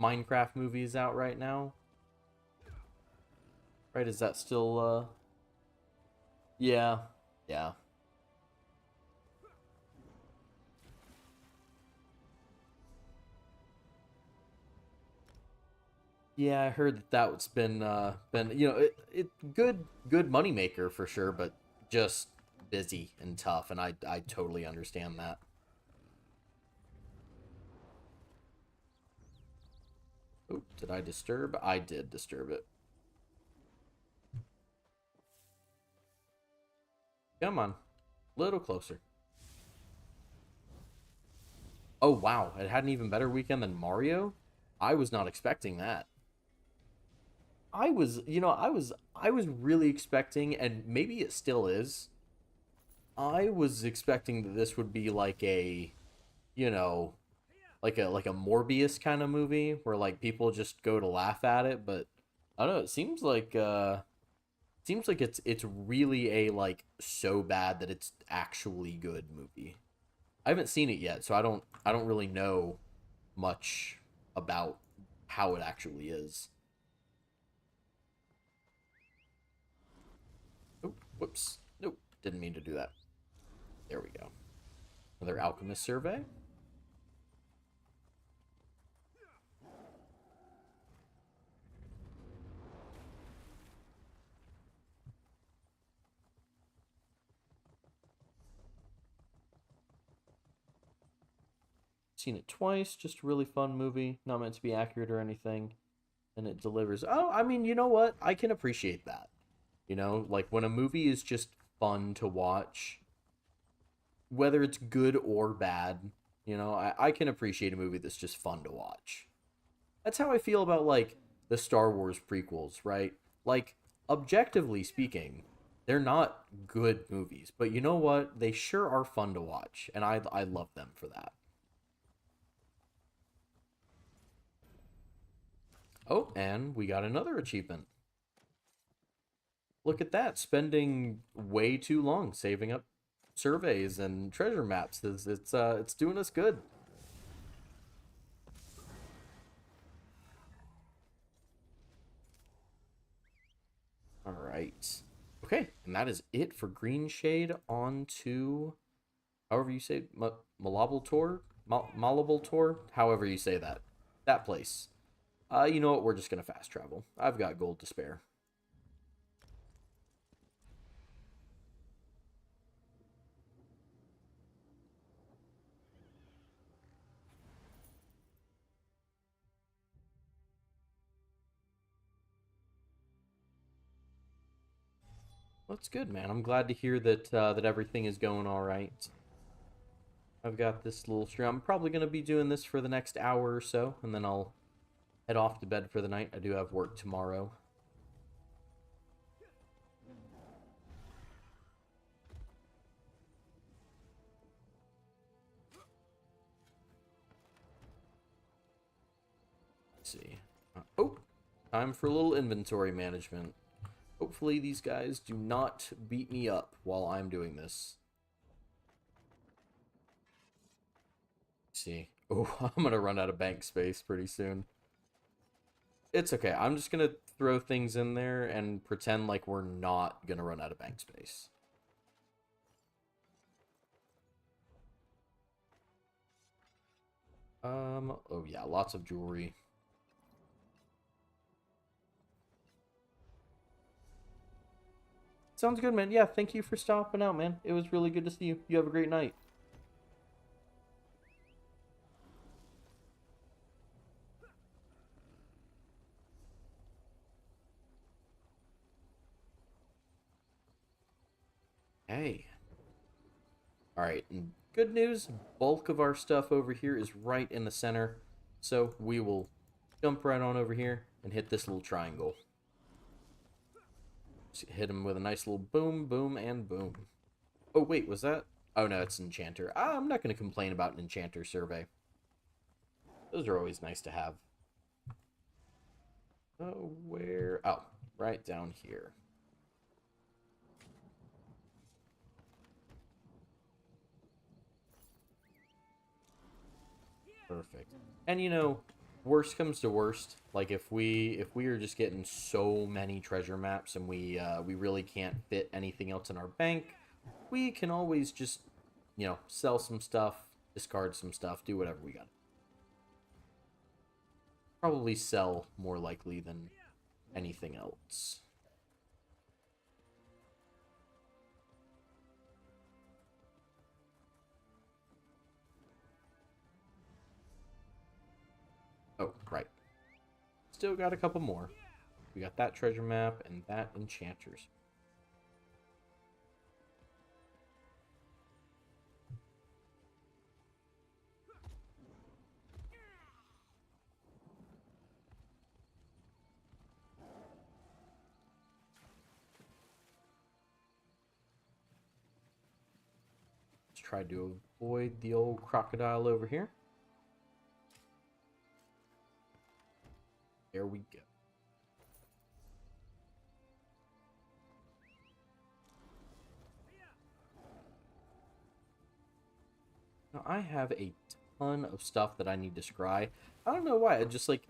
Minecraft movie is out right now. Right? Is that still, yeah. Yeah. Yeah, I heard that that's been good money maker for sure, but just busy and tough, and I totally understand that. Oh, did I disturb? I did disturb it. Come on, little closer. Oh wow, it had an even better weekend than Mario. I was not expecting that. I was really expecting, and maybe it still is. I was expecting that this would be like a, you know, like a Morbius kind of movie where like people just go to laugh at it, but I don't know, it seems like it's really a like so bad that it's actually good movie. I haven't seen it yet, so I don't really know much about how it actually is. Oh, whoops. Nope, didn't mean to do that. There we go. Another alchemist survey. Seen it twice, just a really fun movie, not meant to be accurate or anything, and it delivers. Oh, I mean, you know what? I can appreciate that. Like when a movie is just fun to watch, whether it's good or bad, I can appreciate a movie that's just fun to watch. That's how I feel about like the Star Wars prequels, right? Like objectively speaking, they're not good movies, but you know what? They sure are fun to watch, and I love them for that. Oh, and we got another achievement. Look at that, spending way too long saving up surveys and treasure maps. It's doing us good. All right. Okay, and that is it for Green Shade. On to, however you say, Malabal Tor, Malabal Tor, however you say that, that place. You know what? We're just gonna fast travel. I've got gold to spare. That's good, man. I'm glad to hear that that everything is going all right. I've got this little stream. I'm probably gonna be doing this for the next hour or so, and then I'll head off to bed for the night. I do have work tomorrow. Let's see. Oh, time for a little inventory management. Hopefully these guys do not beat me up while I'm doing this. Let's see. Oh, I'm gonna run out of bank space pretty soon. It's okay. I'm just gonna throw things in there and pretend like we're not gonna run out of bank space. Oh yeah, lots of jewelry. sounds good, man. Yeah, thank you for stopping out, man. It was really good to see you. You have a great night. Hey. Alright, and good news, bulk of our stuff over here is right in the center. So we will jump right on over here and hit this little triangle. Just hit him with a nice little boom, boom, and boom. Oh, wait, was that? Oh, no, it's Enchanter. I'm not going to complain about an Enchanter survey. Those are always nice to have. Oh, where? Oh, right down here. Perfect. And you know, worst comes to worst, like if we are just getting so many treasure maps and we really can't fit anything else in our bank, we can always just, you know, sell some stuff, discard some stuff, do whatever we got. Probably sell more likely than anything else. Oh, right. Still got a couple more. We got that treasure map and that enchanters. Let's try to avoid the old crocodile over here. There we go. Now, I have a ton of stuff that I need to scry. I don't know why. I just like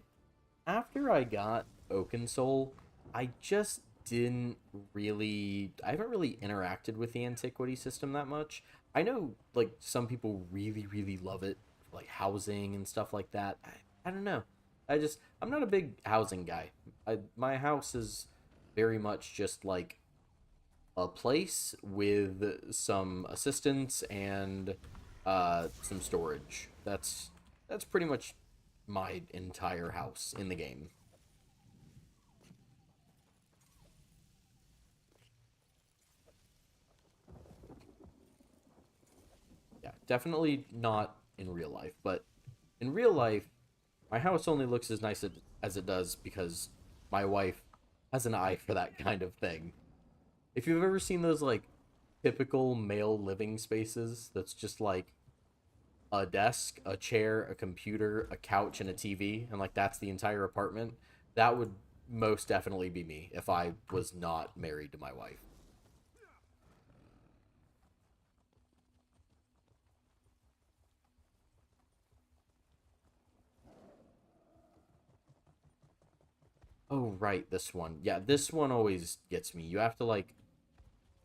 after I got Oaken Soul, I just didn't really. I haven't really interacted with the antiquity system that much. I know like some people really, really love it, like housing and stuff like that. I don't know. I'm not a big housing guy. My house is very much just like a place with some assistance and some storage. That's pretty much my entire house in the game. Yeah, definitely not in real life, but in real life, my house only looks as nice as it does because my wife has an eye for that kind of thing. If you've ever seen those like typical male living spaces, that's just like a desk, a chair, a computer, a couch, and a TV, and like that's the entire apartment, that would most definitely be me if I was not married to my wife. Oh, right, this one. Yeah, this one always gets me. You have to like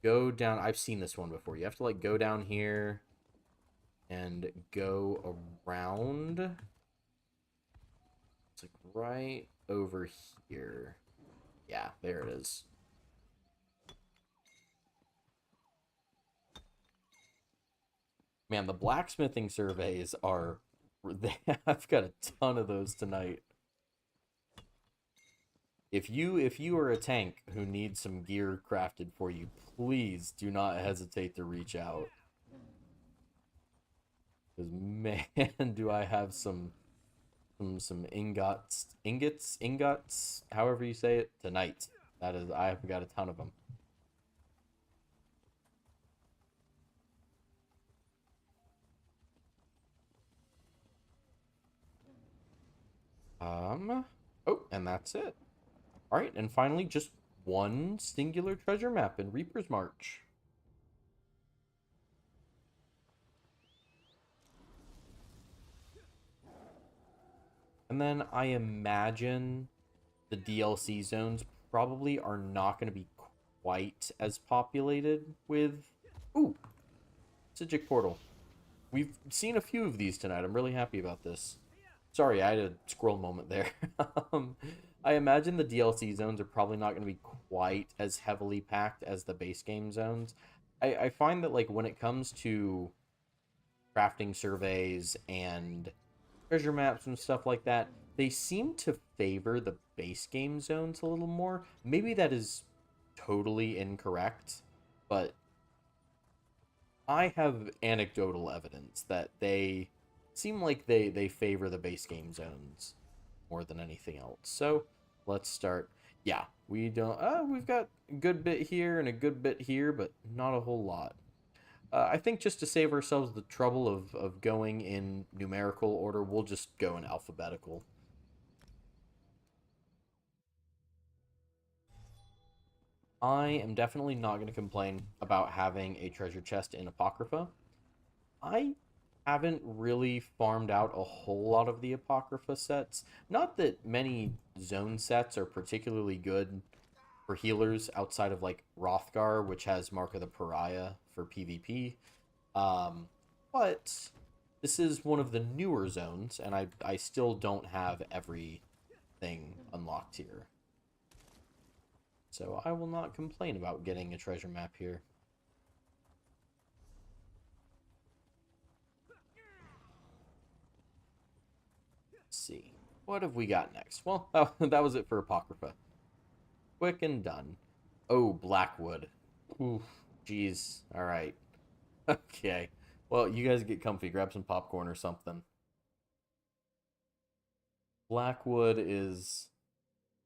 go down. I've seen this one before. You have to like go down here and go around. It's like right over here. Yeah, there it is. Man, the blacksmithing surveys are. I've got a ton of those tonight. If you are a tank who needs some gear crafted for you, please do not hesitate to reach out. Because man, do I have some ingots, however you say it, tonight. That is, I've got a ton of them. Oh, and that's it. All right, and finally, just one singular treasure map in Reaper's March. And then I imagine the DLC zones probably are not going to be quite as populated with. Ooh, Sigic Portal. We've seen a few of these tonight. I'm really happy about this. Sorry, I had a squirrel moment there. um, I imagine the DLC zones are probably not going to be quite as heavily packed as the base game zones. I find that like when it comes to crafting surveys and treasure maps and stuff like that, they seem to favor the base game zones a little more. Maybe that is totally incorrect, but I have anecdotal evidence that they seem like they favor the base game zones more than anything else. So let's start. Yeah, we don't. We've got a good bit here and a good bit here, but not a whole lot. I think just to save ourselves the trouble of going in numerical order, we'll just go in alphabetical. I am definitely not going to complain about having a treasure chest in Apocrypha. I haven't really farmed out a whole lot of the Apocrypha sets. Not that many zone sets are particularly good for healers outside of like Rothgar, which has Mark of the Pariah for PvP. Um, but this is one of the newer zones, and I still don't have everything unlocked here. So I will not complain about getting a treasure map here. Let's see. What have we got next? Well, that was it for Apocrypha. Quick and done. Oh, Blackwood. Oof. Jeez. All right. Okay. Well, you guys get comfy. Grab some popcorn or something. Blackwood is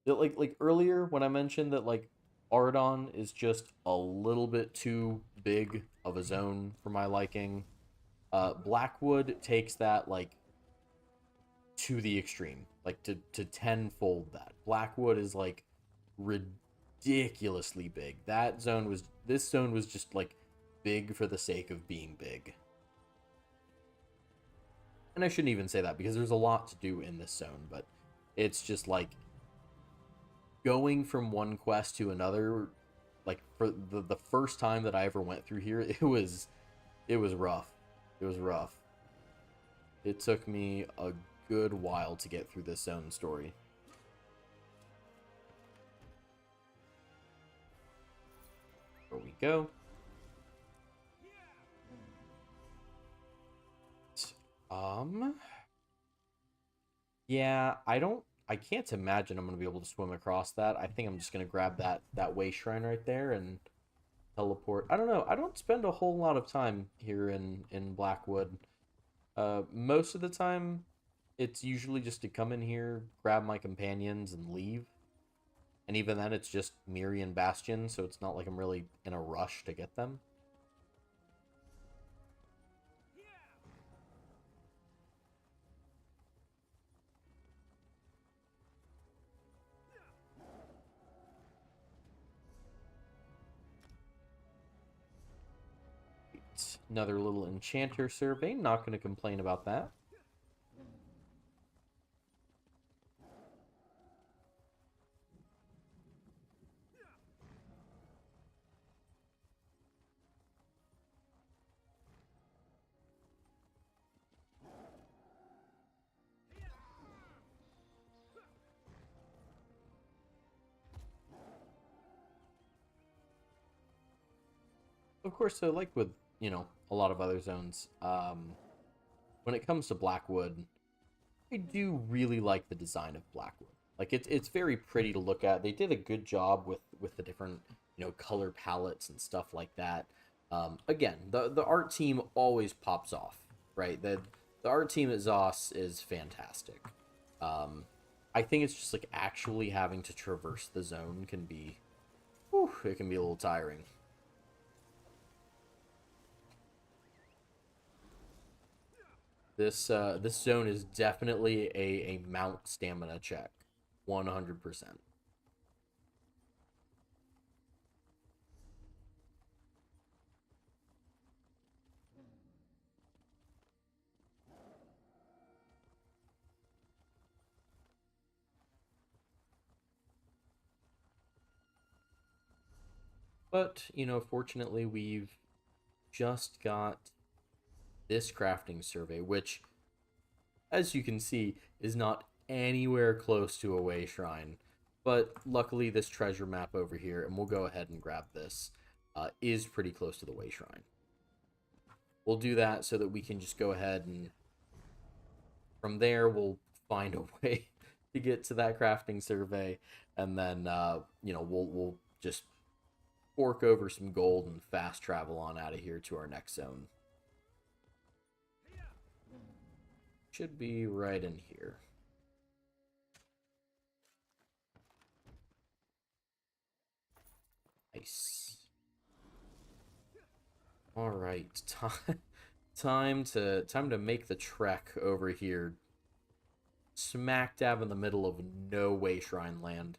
like earlier when I mentioned that like Ardon is just a little bit too big of a zone for my liking. Blackwood takes that like to the extreme, like to tenfold that. Blackwood is like ridiculously big. This zone was just like big for the sake of being big. And I shouldn't even say that because there's a lot to do in this zone, but it's just like going from one quest to another. Like for the first time that I ever went through here, it was rough. It was rough. It took me a good while to get through this zone story. There we go. Um, yeah, I can't imagine I'm gonna be able to swim across that. I think I'm just gonna grab that way shrine right there and teleport. I don't know. I don't spend a whole lot of time here in Blackwood. Most of the time, it's usually just to come in here, grab my companions, and leave. And even then, it's just Miri and Bastion, so it's not like I'm really in a rush to get them. It's another little enchanter survey. Not going to complain about that. Of course, so like with, a lot of other zones, when it comes to Blackwood, I do really like the design of Blackwood. Like it's very pretty to look at. They did a good job with the different, color palettes and stuff like that. Again, the art team always pops off, right? The art team at Zos is fantastic. Um, I think it's just like actually having to traverse the zone can be, whew, it can be a little tiring. This zone is definitely a mount stamina check, 100%. But fortunately, we've just got this crafting survey, which, as you can see, is not anywhere close to a way shrine. But luckily, this treasure map over here, and we'll go ahead and grab this, is pretty close to the way shrine. We'll do that so that we can just go ahead and from there we'll find a way to get to that crafting survey, and then we'll just fork over some gold and fast travel on out of here to our next zone. Should be right in here. Nice. All right, time to make the trek over here. Smack dab in the middle of no way shrine land.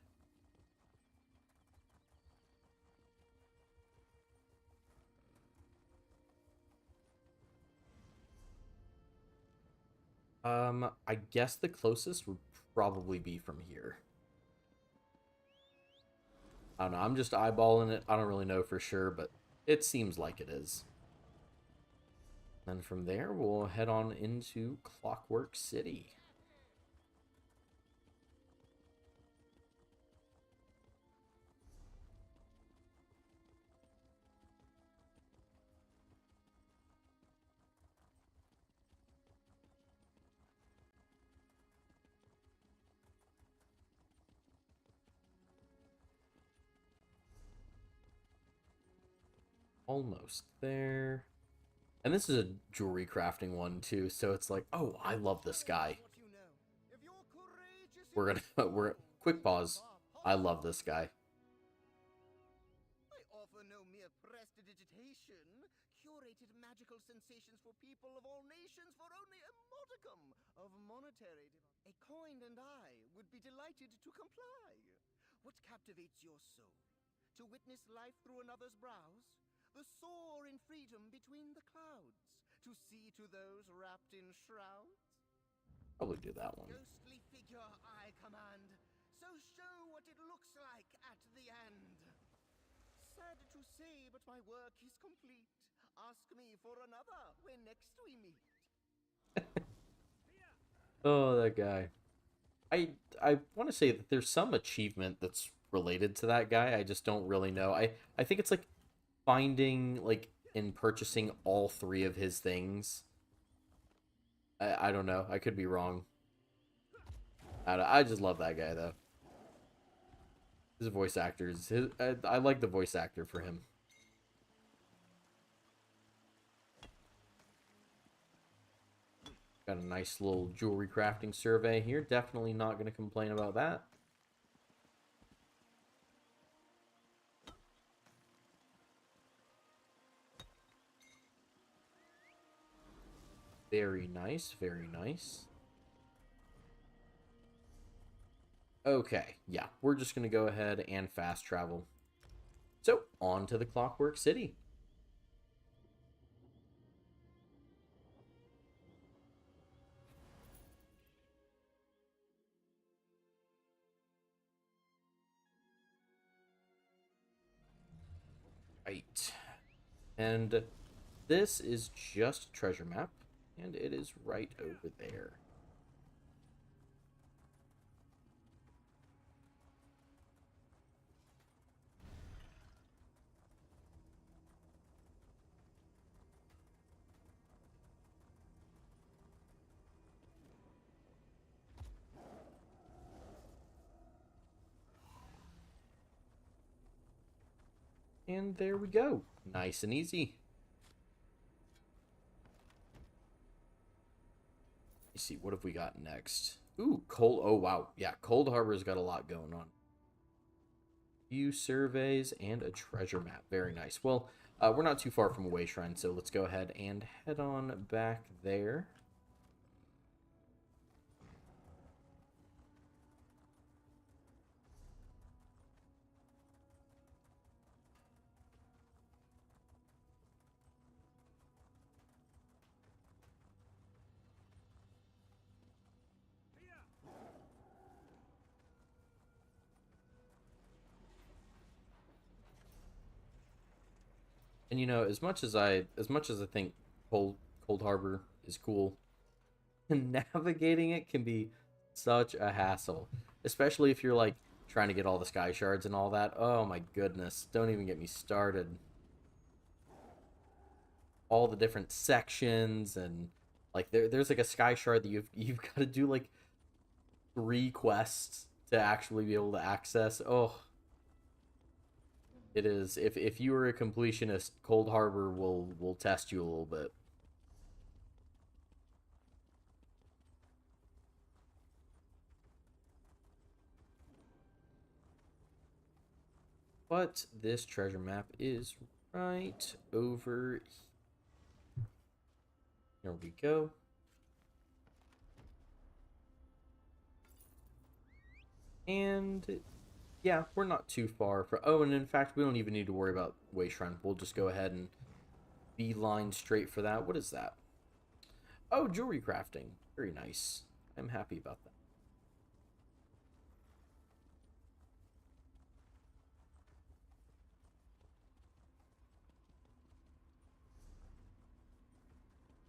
I guess the closest would probably be from here. I don't know, I'm just eyeballing it. I don't really know for sure, but it seems like it is. Then from there, we'll head on into Clockwork City. Almost there. And this is a jewelry crafting one too, so it's like, oh, I love this guy. We're quick pause. I love this guy. I offer no mere prestidigitation, curated magical sensations for people of all nations for only a modicum of monetary. A coin and I would be delighted to comply. What captivates your soul? To witness life through another's brows? The soar in freedom between the clouds? To see to those wrapped in shrouds? Probably do that one. Ghostly figure I command, so show what it looks like at the end. Sad to say, but my work is complete. Ask me for another when next we meet. Oh, that guy. I want to say that there's some achievement that's related to that guy. I just don't really know. I think it's like finding like in purchasing all 3 of his things. I don't know. I could be wrong. I just love that guy though. His voice actors. I like the voice actor for him. Got a nice little jewelry crafting survey here. Definitely not going to complain about that. Very nice, very nice. Okay, yeah, we're just going to go ahead and fast travel. So, on to the Clockwork City. Right. And this is just a treasure map, and it is right over there. And there we go. Nice and easy. Let's see, what have we got next? Ooh, Cold. Oh, wow. Yeah, Cold Harbor's got a lot going on. Few surveys and a treasure map. Very nice. Well, we're not too far from a way shrine, so let's go ahead and head on back there. And you know, as much as I think Cold Harbor is cool, navigating it can be Such a hassle. Especially if you're like trying to get all the sky shards and all that. Oh my goodness. Don't even get me started. All the different sections and like there's like a sky shard that you've got to do like 3 quests to actually be able to access. Oh, it is. If you are a completionist, Cold Harbor will test you a little bit. But this treasure map is right over. Here we go. And yeah, we're not too far from. Oh, and in fact, we don't even need to worry about Way Shrine. We'll just go ahead and beeline straight for that. What is that? Oh, jewelry crafting. Very nice. I'm happy about that.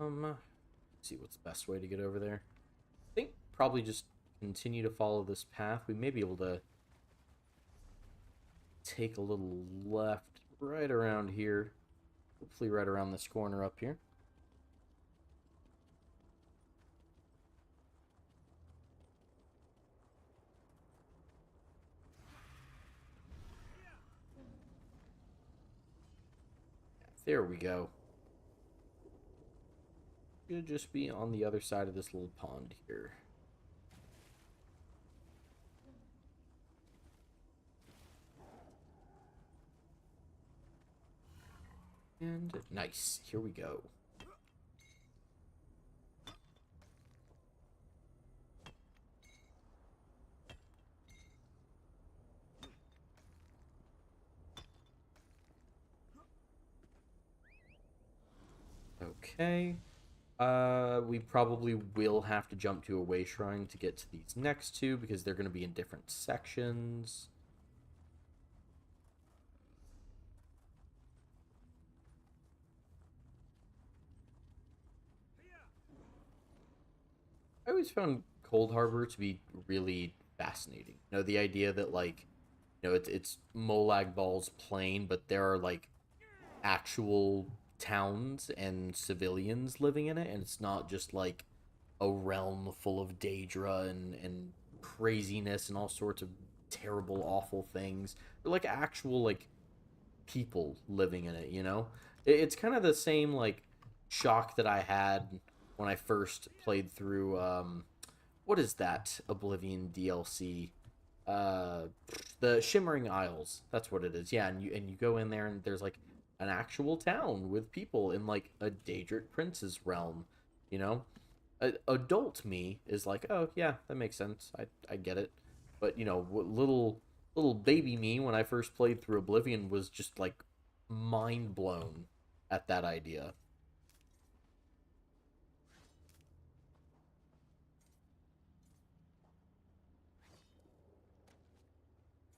Let's see what's the best way to get over there. I think probably just continue to follow this path. We may be able to take a little left right around here. Hopefully right around this corner up here. There we go. Should just be on the other side of this little pond here. And nice. Here we go. Okay. We probably will have to jump to a way shrine to get to these next two because they're going to be in different sections. I always found Cold Harbor to be really fascinating. You know, the idea that like, you know, it's Molag Ball's plain, but there are like actual towns and civilians living in it, and it's not just like a realm full of Daedra and craziness and all sorts of terrible, awful things. They're like actual like people living in it, you know? It's kind of the same like shock that I had when I first played through what is that Oblivion DLC? Uh the Shimmering Isles. That's what it is. Yeah, and you go in there and there's like an actual town with people in like a Daedric prince's realm, you know? Adult me is like, "Oh, yeah, that makes sense. I get it." But, you know, little baby me when I first played through Oblivion was just like mind blown at that idea.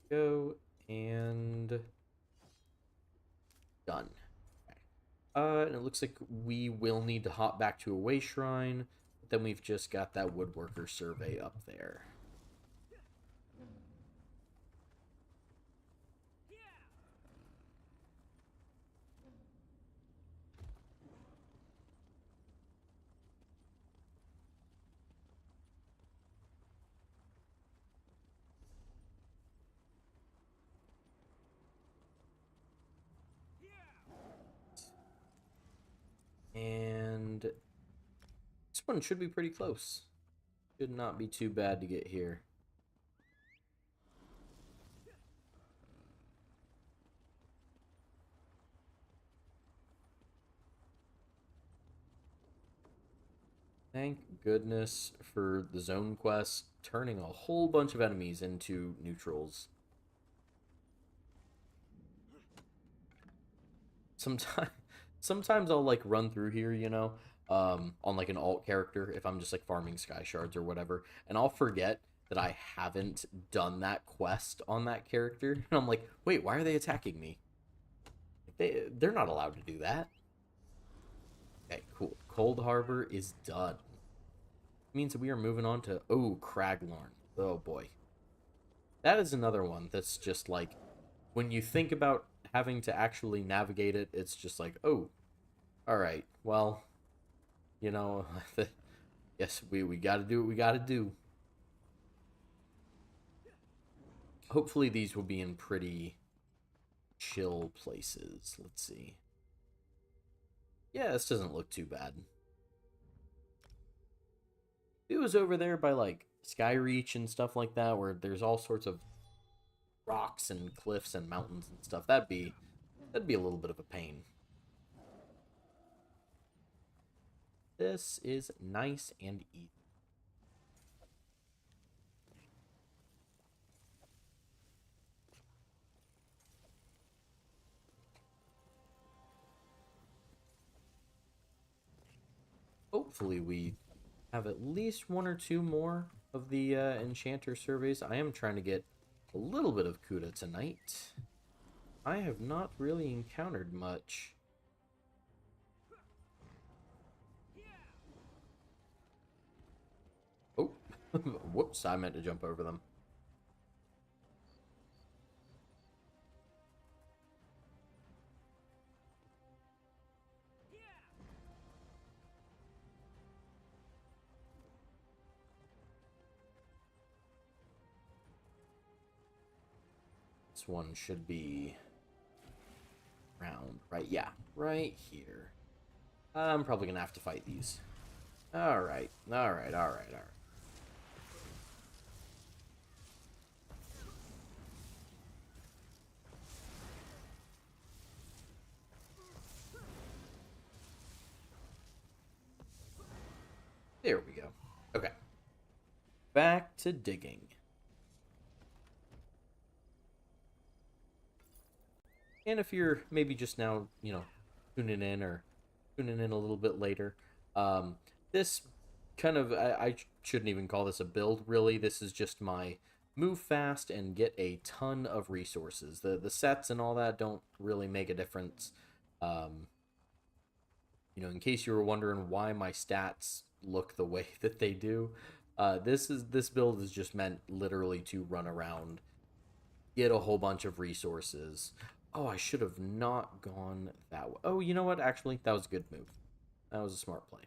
Go and done. And it looks like we will need to hop back to a way shrine, but then we've just got that woodworker survey up there. And this one should be pretty close. Should not be too bad to get here. Thank goodness for the zone quest turning a whole bunch of enemies into neutrals. Sometimes sometimes I'll like run through here, you know, on like an alt character if I'm just like farming sky shards or whatever, and I'll forget that I haven't done that quest on that character, and I'm like, wait, why are they attacking me? They're not allowed to do that. Okay, cool. Cold Harbor is done. means that we are moving on to, oh, Craglorn. Oh, boy. That is another one that's just like, when you think about having to actually navigate it, it's just like, oh, all right, well, you know, yes, we got to do what we got to do. Hopefully these will be in pretty chill places. Let's see. Yeah, this doesn't look too bad. It was over there by, like, Skyreach and stuff like that, where there's all sorts of rocks and cliffs and mountains and stuff. That'd be a little bit of a pain. This is nice and easy. Hopefully we have at least one or two more of the enchanter surveys. I am trying to get a little bit of Kuda tonight. I have not really encountered much. Oh, whoops, I meant to jump over them. This one should be around, right? Yeah, right here. I'm probably gonna have to fight these. Alright, alright, alright, alright. There we go. Okay. Back to digging. And if you're maybe just now, you know, tuning in or tuning in a little bit later, this kind of, I shouldn't even call this a build, really. This is just my move fast and get a ton of resources. The sets and all that don't really make a difference. You know, in case you were wondering why my stats look the way that they do, this build is just meant literally to run around, get a whole bunch of resources. Oh, I should have not gone that way. Oh, you know what? Actually, that was a good move. That was a smart play.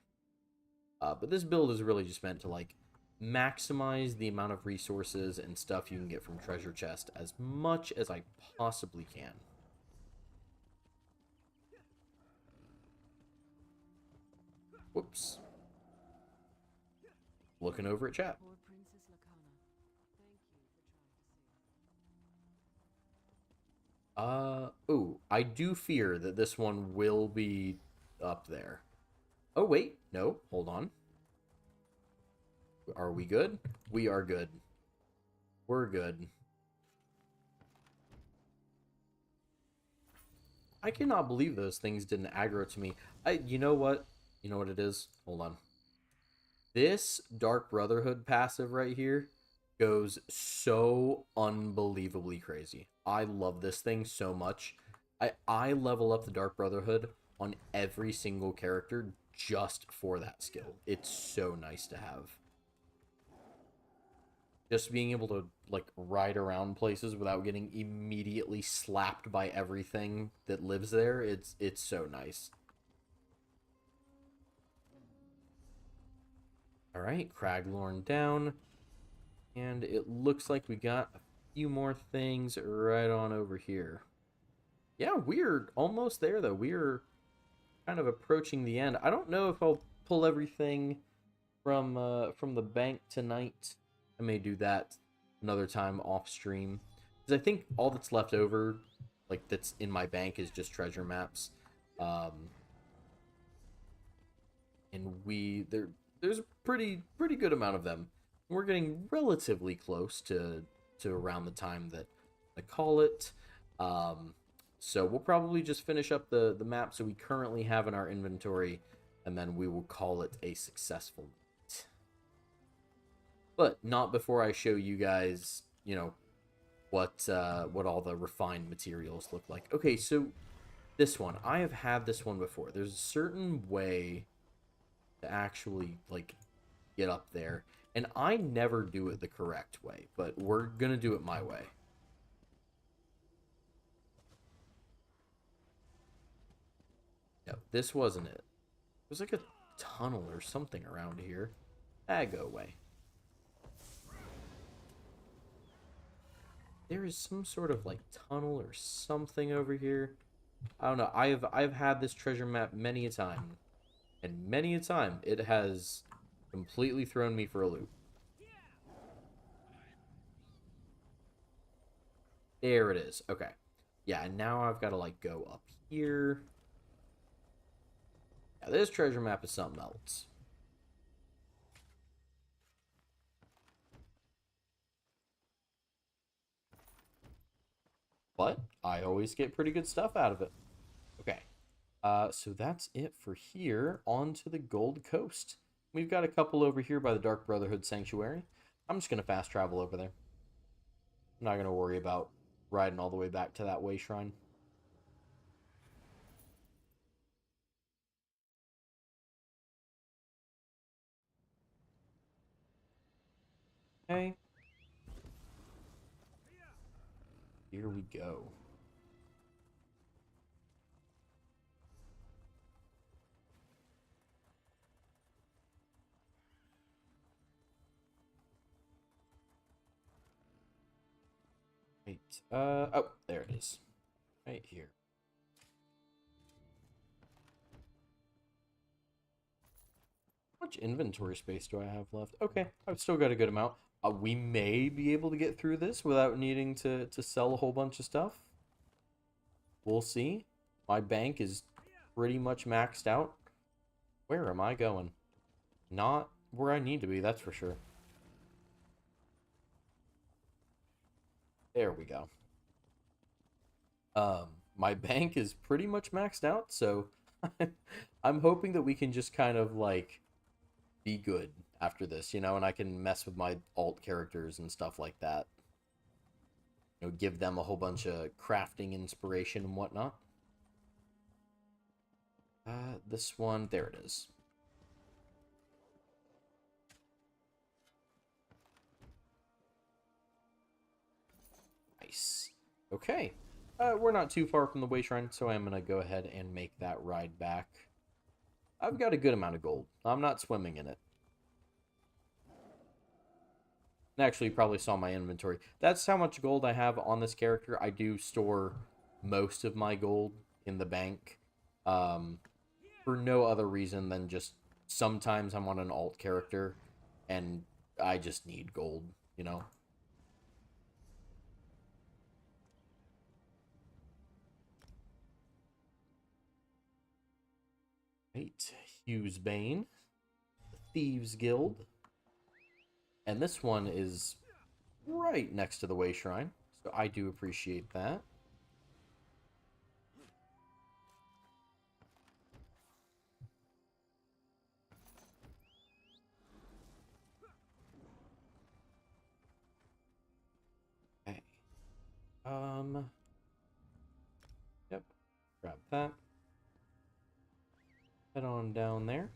But this build is really just meant to, like, maximize the amount of resources and stuff you can get from treasure chest as much as I possibly can. Whoops. Looking over at chat. Poor Princess Lacana. Thank you for trying to save her. Oh, I do fear that this one will be up there. Oh, wait. No, hold on. Are we good? We are good. We're good. I cannot believe those things didn't aggro to me. You know what? You know what it is? Hold on. This Dark Brotherhood passive right here goes so unbelievably crazy. I love this thing so much. I level up the Dark Brotherhood on every single character just for that skill. It's so nice to have. Just being able to, like, ride around places without getting immediately slapped by everything that lives there, it's so nice. Alright, Craglorn down. And it looks like we got a few more things right on over here. Yeah, we're almost there, though. We're kind of approaching the end. I don't know if I'll pull everything from the bank tonight. I may do that another time off stream, because I think all that's left over, like, that's in my bank is just treasure maps. And there's a pretty good amount of them. We're getting relatively close to around the time that I call it. So we'll probably just finish up the maps that we currently have in our inventory, and then we will call it a successful night. But not before I show you guys, you know, what all the refined materials look like. Okay, so this one, I have had this one before. There's a certain way to actually, like, get up there. And I never do it the correct way, but we're going to do it my way. No, this wasn't it. There's like a tunnel or something around here. Ah, go away. There is some sort of like tunnel or something over here. I don't know. I've had this treasure map many a time. And many a time it has completely thrown me for a loop. There it is. Okay. Yeah, and now I've got to like go up here. Yeah, this treasure map is something else. But I always get pretty good stuff out of it. Okay. So that's it for here. On to the Gold Coast. We've got a couple over here by the Dark Brotherhood Sanctuary. I'm just going to fast travel over there. I'm not going to worry about riding all the way back to that way shrine. Okay. Here we go. Right. Oh, there it is. Right here. How much inventory space do I have left? Okay, I've still got a good amount. We may be able to get through this without needing to sell a whole bunch of stuff. We'll see. My bank is pretty much maxed out. Where am I going? Not where I need to be, that's for sure. There we go. My bank is pretty much maxed out, so I'm hoping that we can just kind of like be good after this, you know, and I can mess with my alt characters and stuff like that. You know, give them a whole bunch of crafting inspiration and whatnot. This one, there it is. Nice. Okay. We're not too far from the way shrine, so I'm going to go ahead and make that ride back. I've got a good amount of gold. I'm not swimming in it. Actually, you probably saw my inventory. That's how much gold I have on this character. I do store most of my gold in the bank. For no other reason than just sometimes I'm on an alt character and I just need gold, you know? Right. Hughes Bane. The Thieves Guild. And this one is right next to the Way Shrine. So I do appreciate that. Okay. Yep. Grab that. Head on down there.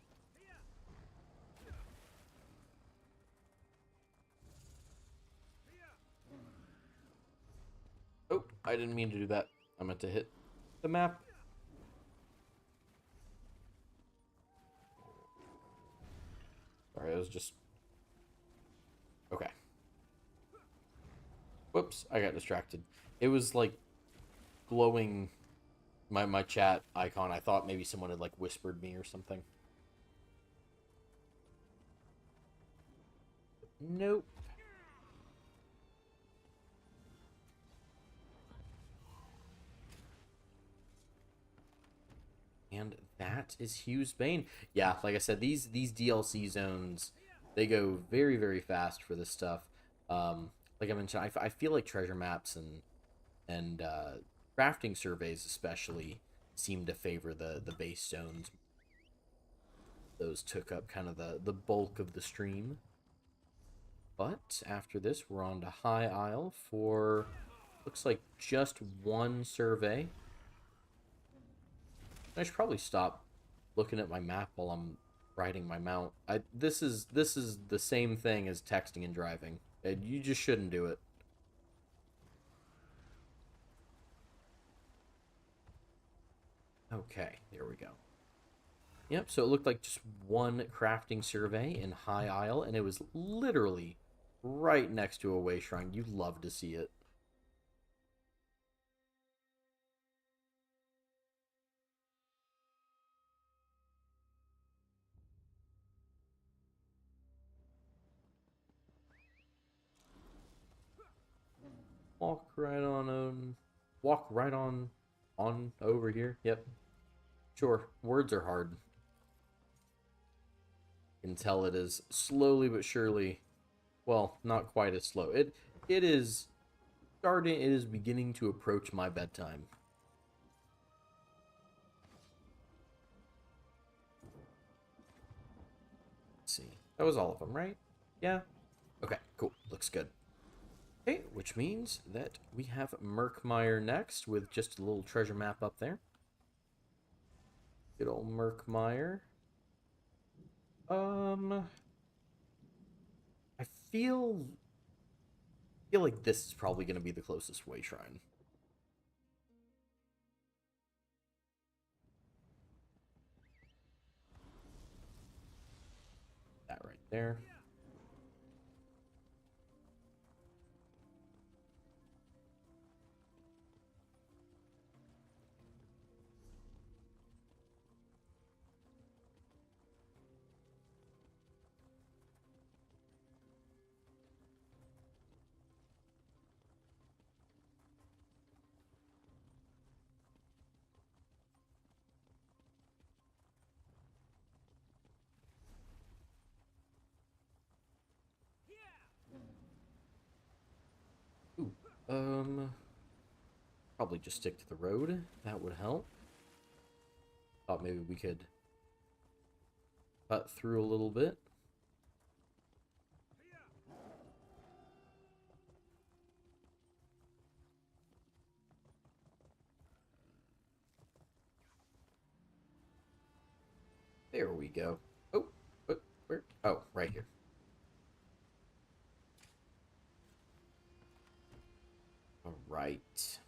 Oh, I didn't mean to do that. I meant to hit the map. Sorry, I was just... Okay. Whoops, I got distracted. It was like glowing my chat icon. I thought maybe someone had like whispered me or something. Nope. And that is Hughes Bane. Yeah, like I said, these DLC zones, they go very, very fast for this stuff. Like I mentioned, I feel like treasure maps and crafting surveys especially seem to favor the base zones. Those took up kind of the bulk of the stream. But after this, we're on to High Isle for, looks like just one survey. I should probably stop looking at my map while I'm riding my mount. This is the same thing as texting and driving. And you just shouldn't do it. Okay, there we go. Yep, so it looked like just one crafting survey in High Isle, and it was literally right next to a way shrine. You'd love to see it. Walk right on, walk right on over here. Yep, sure. Words are hard. You can tell it is slowly but surely. Well, not quite as slow. It is starting. It is beginning to approach my bedtime. Let's see. That was all of them, right? Yeah. Okay. Cool. Looks good. Okay, which means that we have Merkmeyer next with just a little treasure map up there. Good old Merkmeyer. I feel like this is probably going to be the closest way shrine. That right there. Ooh, probably just stick to the road. That would help. Thought maybe we could cut through a little bit. There we go. Oh, where? Oh, right here. All right.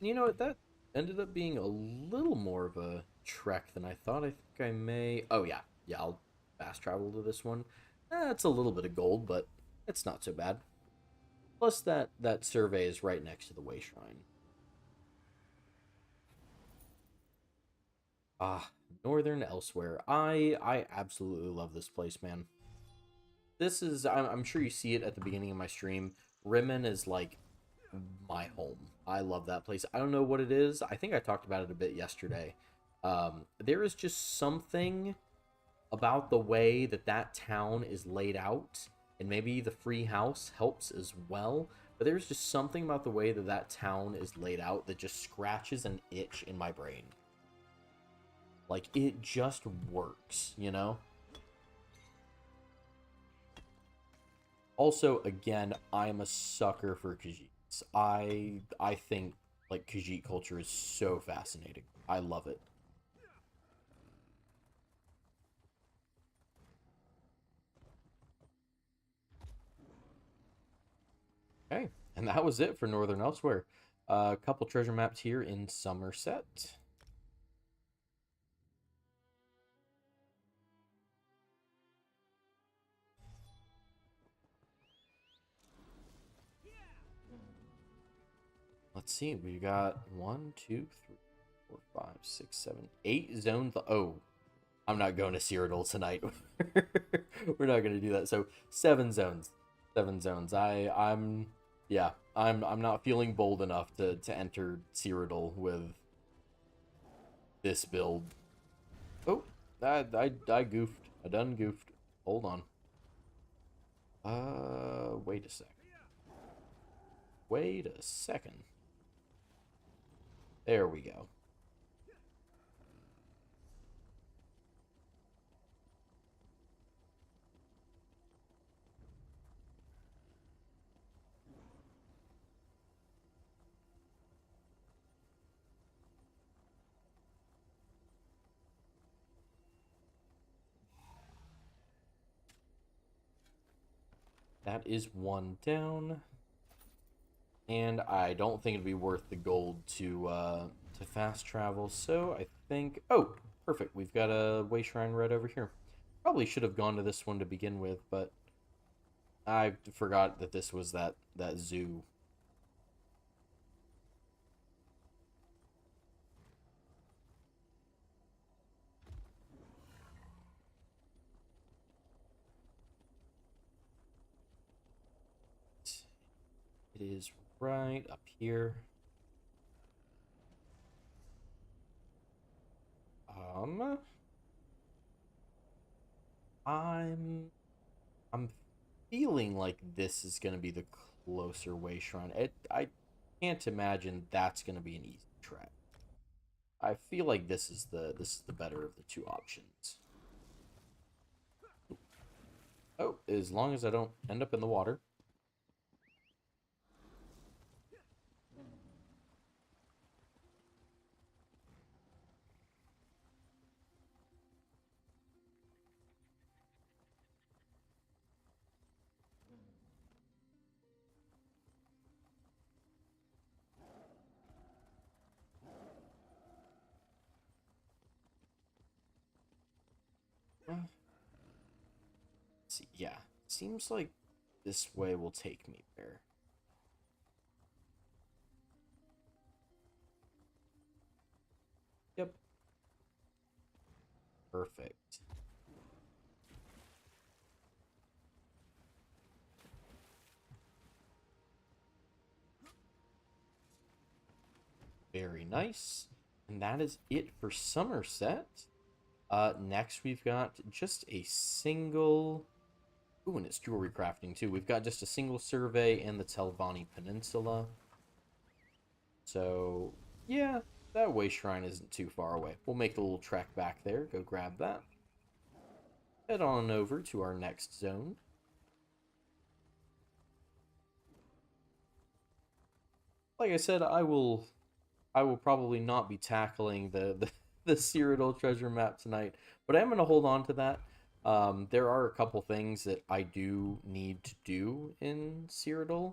You know what? That ended up being a little more of a trek than I thought. I think I may. Oh yeah, yeah. I'll fast travel to this one. It's a little bit of gold, but it's not so bad. Plus, that survey is right next to the way shrine. Ah, Northern Elsewhere. I absolutely love this place, man. This is I'm sure you see it at the beginning of my stream. Rimmen is like my home. I love that place. I don't know what it is. I think I talked about it a bit yesterday. There is just something about the way that that town is laid out, and maybe the free house helps as well. But there's just something about the way that that town is laid out that just scratches an itch in my brain. Like, it just works, you know? Also, again, I'm a sucker for Khajiits. I think, like, Khajiit culture is so fascinating. I love it. Okay, and that was it for Northern Elsewhere. A couple treasure maps here in Somerset. Let's see, we got 1, 2, 3, 4, 5, 6, 7, 8 zones. Oh, I'm not going to Cyrodiil tonight. We're not going to do that. So 7 zones, 7 zones. Yeah, I'm not feeling bold enough to enter Cyrodiil with this build. Oh, I goofed. I done goofed. Hold on. Wait a sec. Wait a second. There we go. That is one down. And I don't think it'd be worth the gold to fast travel, so I think... Oh, perfect. We've got a way shrine right over here. Probably should have gone to this one to begin with, but I forgot that this was that zoo. It is right up here. Um, I'm feeling like this is gonna be the closer way shrine. I can't imagine that's gonna be an easy trek. I feel like this is the better of the two options. Oh, as long as I don't end up in the water. Let's see, yeah, seems like this way will take me there. Yep, perfect. Very nice. And that is it for Somerset. Next we've got just a single... Ooh, and it's jewelry crafting too. We've got just a single survey in the Telvanni Peninsula. So, yeah, that way shrine isn't too far away. We'll make the little trek back there, go grab that. Head on over to our next zone. Like I said, I will probably not be tackling the Cyrodiil treasure map tonight, but I am going to hold on to that. There are a couple things that I do need to do in Cyrodiil,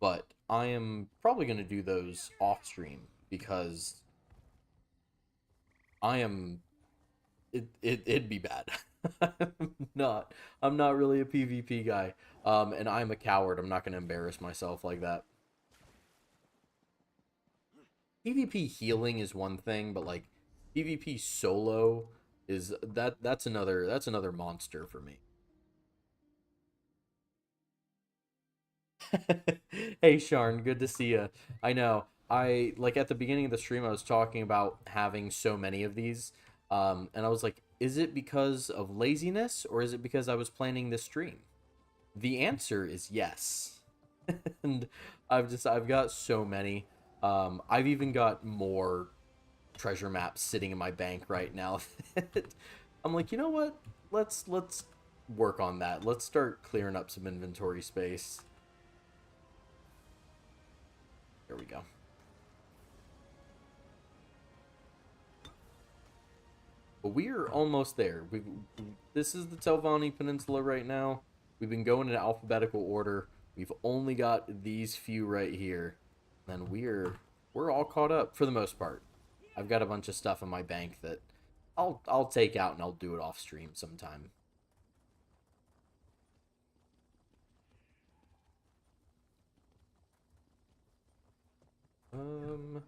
but I am probably going to do those off stream because I am it'd be bad. not I'm not really a PvP guy, and I'm a coward. I'm not going to embarrass myself like that. PvP healing is one thing, but like PvP solo is that's another monster for me. Hey Sharn, good to see you. I know. I like at the beginning of the stream I was talking about having so many of these. And I was like, is it because of laziness or is it because I was planning this stream? The answer is yes. And I've got so many. I've even got more treasure maps sitting in my bank right now. I'm like, you know what? Let's work on that. Let's start clearing up some inventory space. There we go. But we're almost there. This is the Telvanni Peninsula right now. We've been going in alphabetical order. We've only got these few right here. And we're all caught up for the most part. I've got a bunch of stuff in my bank that I'll take out and I'll do it off stream sometime. Um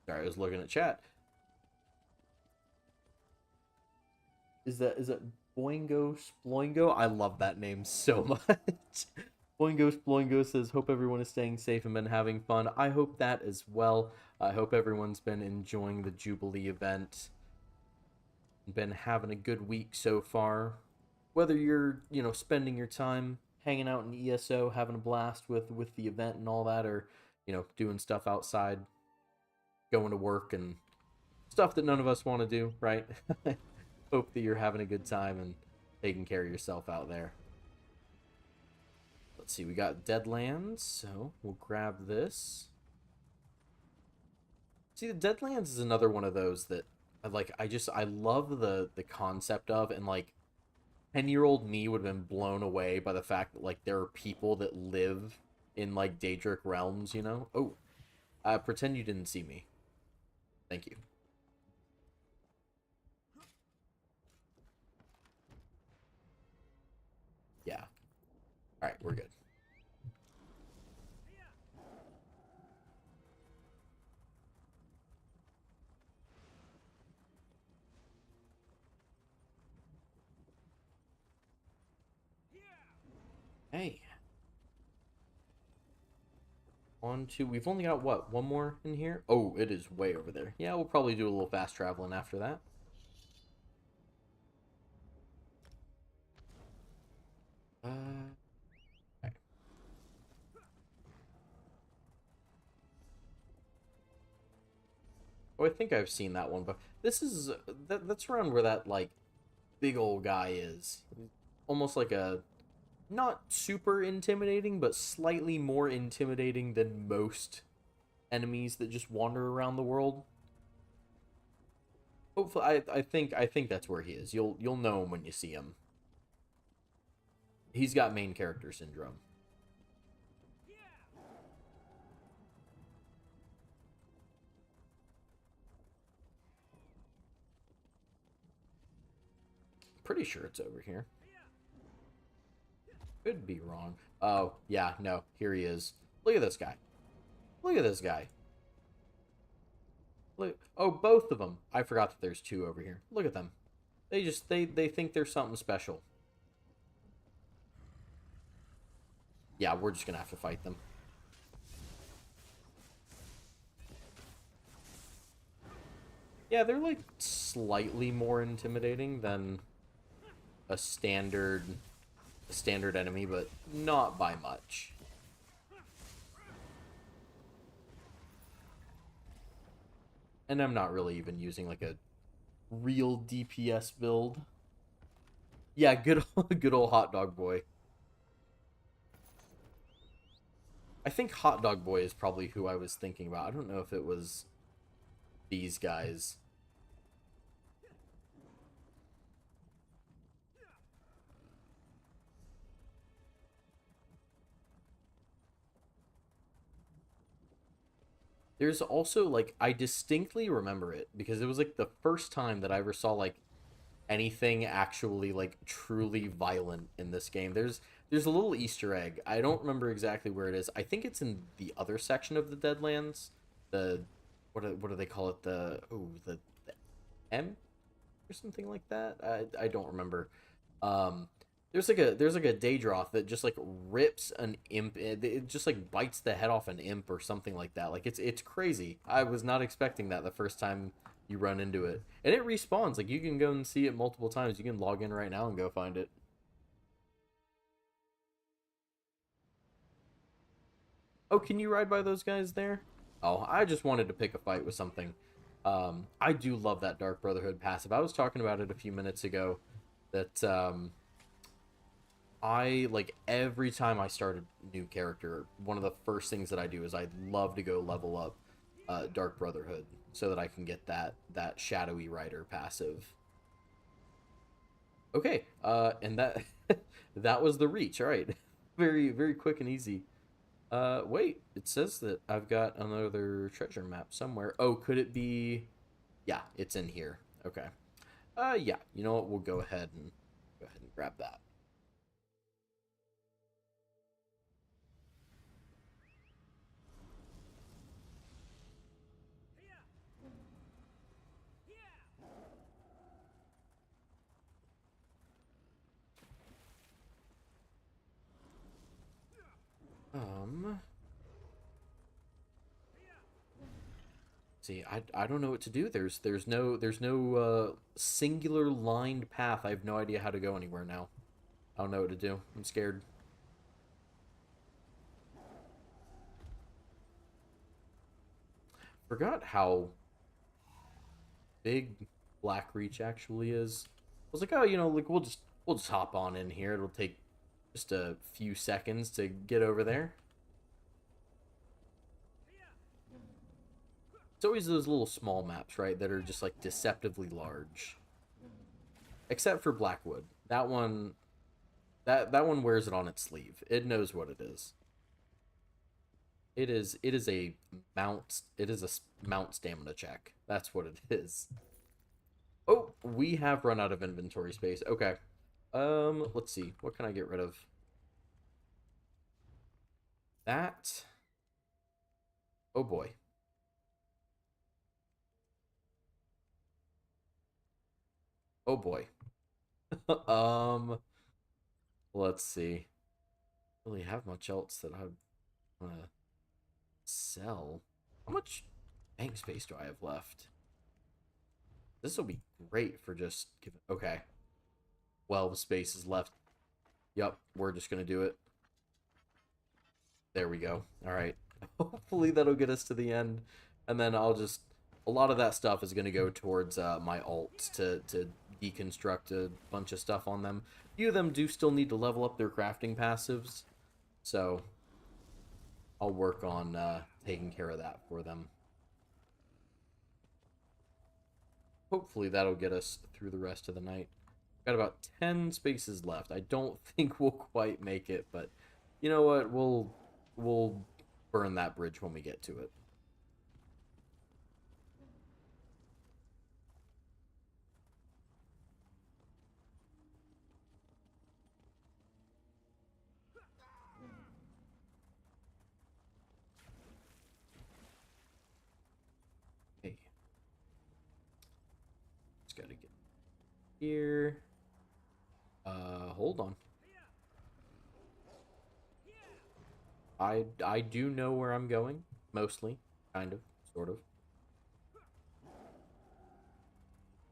Sorry, I was looking at chat. Is that Boingo Sploingo? I love that name so much. Boingo Sploingo says, hope everyone is staying safe and been having fun. I hope that as well. I hope everyone's been enjoying the Jubilee event. Been having a good week so far. Whether you're, spending your time hanging out in ESO, having a blast with the event and all that, or, doing stuff outside, going to work and stuff that none of us want to do, right? Hope that you're having a good time and taking care of yourself out there. Let's see, we got Deadlands, so we'll grab this. See, the Deadlands is another one of those that I love the concept of, and like 10-year-old me would have been blown away by the fact that like there are people that live in like Daedric realms, you know? Oh, pretend you didn't see me. Thank you. Yeah. Alright, we're good. Hey. On to, we've only got what, one more in here? Oh, it is way over there. Yeah, we'll probably do a little fast traveling after that. Okay. Oh, I think I've seen that one, but this is that's around where that like big old guy is. Almost like a not super intimidating, but slightly more intimidating than most enemies that just wander around the world. Hopefully, I think that's where he is. You'll know him when you see him. He's got main character syndrome. Pretty sure it's over here. Could be wrong. Oh, yeah, no. Here he is. Look at this guy. Look at this guy. Look. Oh, both of them. I forgot that there's two over here. Look at them. They think they're something special. Yeah, we're just gonna have to fight them. Yeah, they're like slightly more intimidating than a standard enemy, but not by much. And I'm not really even using like a real DPS build. Yeah, good old hot dog boy. I think hot dog boy is probably who I was thinking about. I don't know if it was these guys. There's also like I distinctly remember it because it was like the first time that I ever saw like anything actually like truly violent in this game. There's a little Easter egg. I don't remember exactly where it is. I think it's in the other section of the Deadlands. The what do they call it? The M or something like that. I don't remember. Um, there's like a Daedroth that just like rips an imp. It just like bites the head off an imp or something like that. Like it's crazy. I was not expecting that the first time you run into it, and it respawns. Like you can go and see it multiple times. You can log in right now and go find it. Oh, can you ride by those guys there? Oh, I just wanted to pick a fight with something. I do love that Dark Brotherhood passive. I was talking about it a few minutes ago. That I like every time I start a new character, one of the first things that I do is I love to go level up Dark Brotherhood so that I can get that Shadowy Rider passive. Okay, and that that was the reach. All right, very quick and easy. Wait, it says that I've got another treasure map somewhere. Oh, could it be? Yeah, it's in here. Okay. Yeah. You know what? We'll go ahead and grab that. Um. See, I don't know what to do. There's no singular lined path. I have no idea how to go anywhere now. I don't know what to do. I'm scared. Forgot how big Blackreach actually is. I was like, oh, like we'll just hop on in here. It'll take just a few seconds to get over there. It's always those little small maps, right, that are just, like, deceptively large. Except for Blackwood. That one... That one wears it on its sleeve. It knows what it is. It is a mount stamina check. That's what it is. Oh, we have run out of inventory space. Okay. Let's see. What can I get rid of? That. Oh boy. Oh boy. Let's see. Don't really have much else that I want to sell. How much bank space do I have left? This will be great for just giving... Okay. 12 spaces left. Yup, we're just going to do it. There we go. All right. Hopefully that'll get us to the end. And then I'll just... A lot of that stuff is going to go towards my alts to deconstruct a bunch of stuff on them. A few of them do still need to level up their crafting passives. So I'll work on taking care of that for them. Hopefully that'll get us through the rest of the night. Got about 10 spaces left. I don't think we'll quite make it, but you know what? We'll burn that bridge when we get to it. Okay. Just gotta get here. Hold on. I do know where I'm going, mostly, kind of, sort of.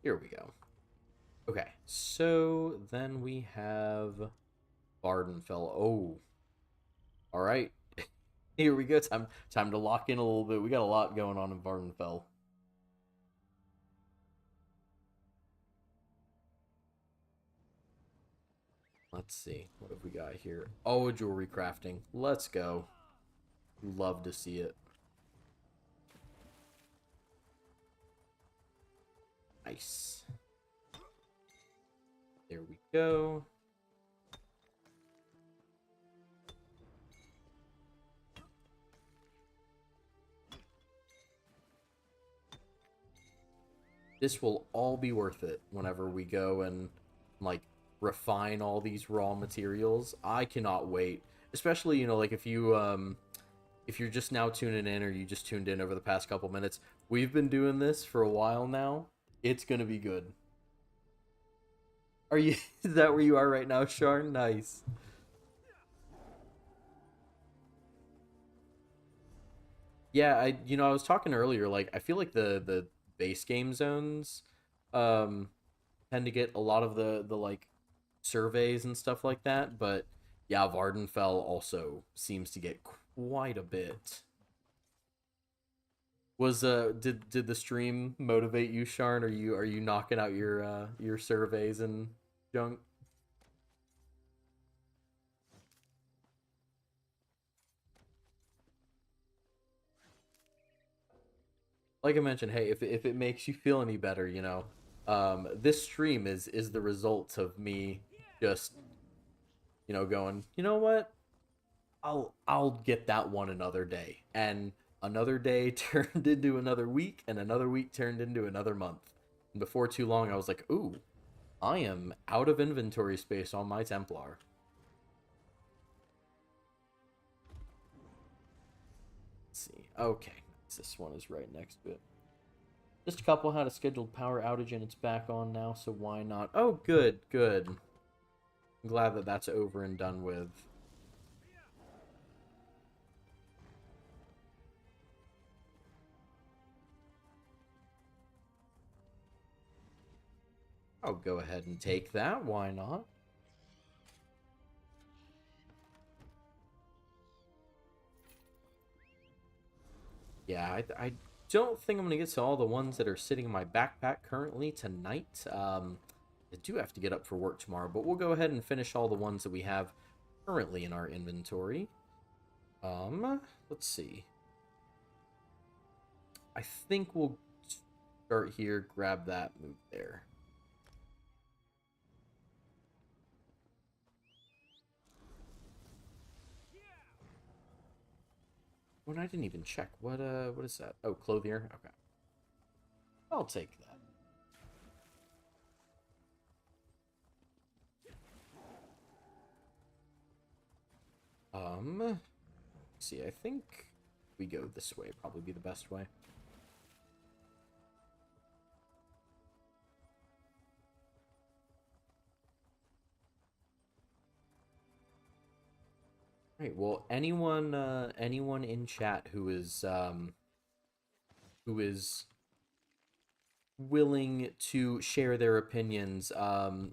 Here we go. Okay, so then we have Vardenfell. Oh, all right. Here we go. Time to lock in a little bit. We got a lot going on in Vardenfell. Let's see. What have we got here? Oh, jewelry crafting. Let's go. Love to see it. Nice. There we go. This will all be worth it whenever we go and, like, refine all these raw materials. I cannot wait. Especially, you know, like if you're just now tuning in or you just tuned in over the past couple minutes, we've been doing this for a while now. It's gonna be good. Are you is that where you are right now, Sharn? Nice. Yeah, I was talking earlier, like I feel like the base game zones um tend to get a lot of the like surveys and stuff like that, but yeah, Vardenfell also seems to get quite a bit. Was did the stream motivate you, Sharn? Are you knocking out your surveys and junk? Like I mentioned, hey, if it makes you feel any better, this stream is the result of me just, going, you know what? I'll get that one another day. And another day turned into another week, and another week turned into another month. And before too long, I was like, ooh, I am out of inventory space on my Templar. Let's see. Okay. This one is right next to it. Just a couple had a scheduled power outage and it's back on now, so why not? Oh, good, good. I'm glad that that's over and done with. I'll go ahead and take that. Why not? Yeah, I don't think I'm going to get to all the ones that are sitting in my backpack currently tonight. I do have to get up for work tomorrow, but we'll go ahead and finish all the ones that we have currently in our inventory. Let's see. I think we'll start here, grab that, move there. When I didn't even check. What is that? Oh, clothier. Okay. I'll take that. Let's see, I think we go this way, probably be the best way. Right, well, anyone in chat who is willing to share their opinions,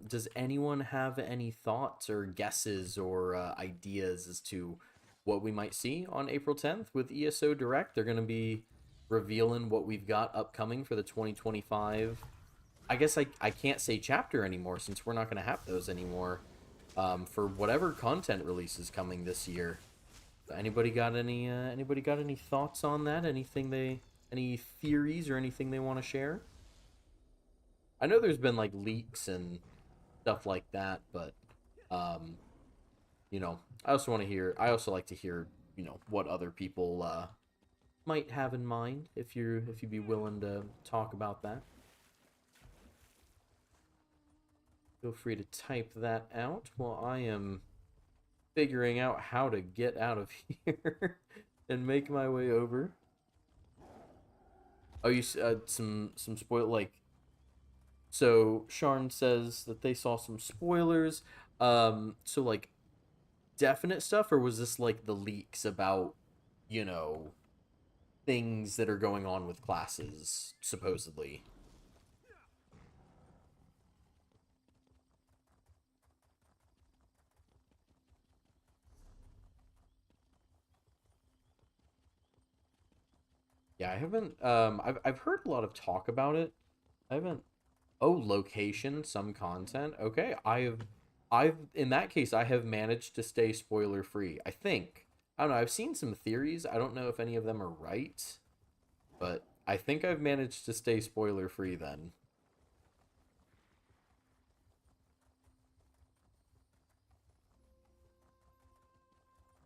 does anyone have any thoughts or guesses or ideas as to what we might see on April 10th with ESO Direct? They're going to be revealing what we've got upcoming for the 2025. I guess I can't say chapter anymore since we're not going to have those anymore for whatever content release is coming this year. Anybody got any thoughts on that? Any theories or anything they want to share? I know there's been like leaks and stuff like that, but you know, I also like to hear, you know, what other people might have in mind if you'd be willing to talk about that. Feel free to type that out while I am figuring out how to get out of here and make my way over. Oh, you some spoil like. So Sharn says that they saw some spoilers. So like definite stuff, or was this like the leaks about, you know, things that are going on with classes supposedly? Yeah, I haven't. I've heard a lot of talk about it. I haven't. Oh, location, some content. Okay, I've in that case, I have managed to stay spoiler free. I think. I don't know. I've seen some theories. I don't know if any of them are right, but I think I've managed to stay spoiler free then.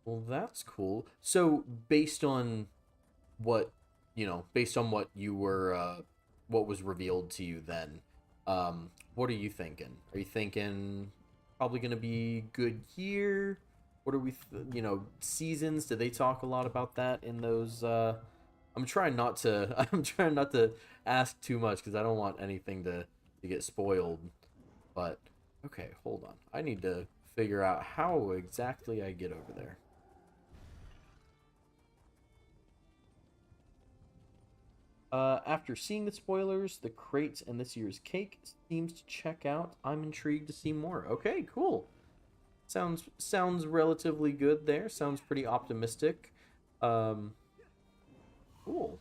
Well, that's cool. So, based on what based on what you were what was revealed to you then, what are you thinking? Are you thinking probably going to be good year? What are seasons? Did they talk a lot about that in those I'm trying not to I'm trying not to ask too much because I don't want anything to get spoiled. But okay, hold on. I need to figure out how exactly I get over there. After seeing the spoilers, the crates, and this year's cake seems to check out. I'm intrigued to see more. Okay, cool. Sounds relatively good there. Sounds pretty optimistic. Um, cool.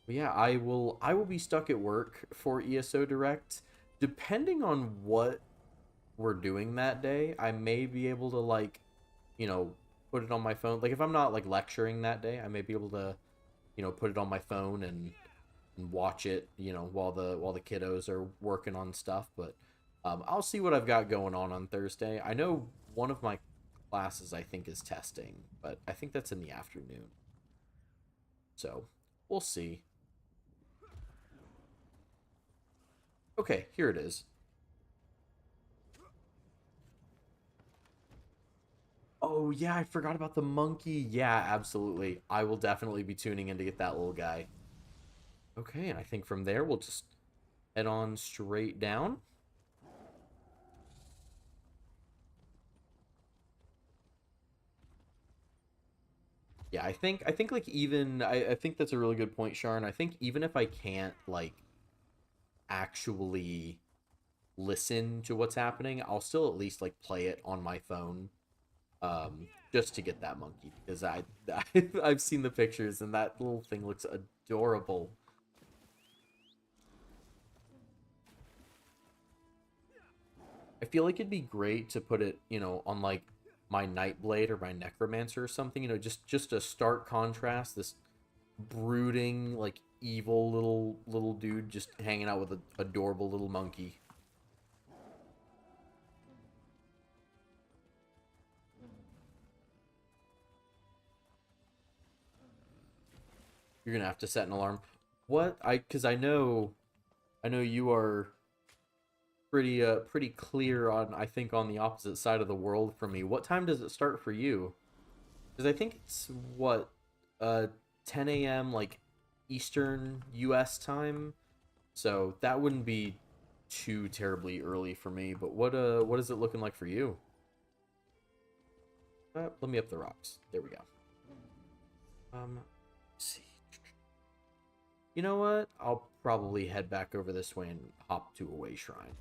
But yeah, I will be stuck at work for ESO Direct. Depending on what we're doing that day, I may be able to like, you know, put it on my phone. Like if I'm not like lecturing that day, I may be able to, put it on my phone and watch it, while the kiddos are working on stuff. But I'll see what I've got going on Thursday. I know one of my classes I think is testing, but I think that's in the afternoon. So we'll see. Okay, here it is. Oh yeah, I forgot about the monkey. Yeah, absolutely. I will definitely be tuning in to get that little guy. Okay, and I think from there we'll just head on straight down. Yeah, I think like even I think that's a really good point, Sharon. I think even if I can't like actually listen to what's happening, I'll still at least like play it on my phone, just to get that monkey because I've seen the pictures and that little thing looks adorable. I feel like it'd be great to put it, on like my Nightblade or my Necromancer or something, just a stark contrast. This brooding, like evil little dude just hanging out with an adorable little monkey. You're gonna have to set an alarm. What? Because I know you are pretty clear on, I think, on the opposite side of the world from me. What time does it start for you? Because I think it's what, uh 10 a.m. like Eastern US time. So that wouldn't be too terribly early for me, but what is it looking like for you? Let me up the rocks. There we go. Let's see. You know what? I'll probably head back over this way and hop to a way shrine.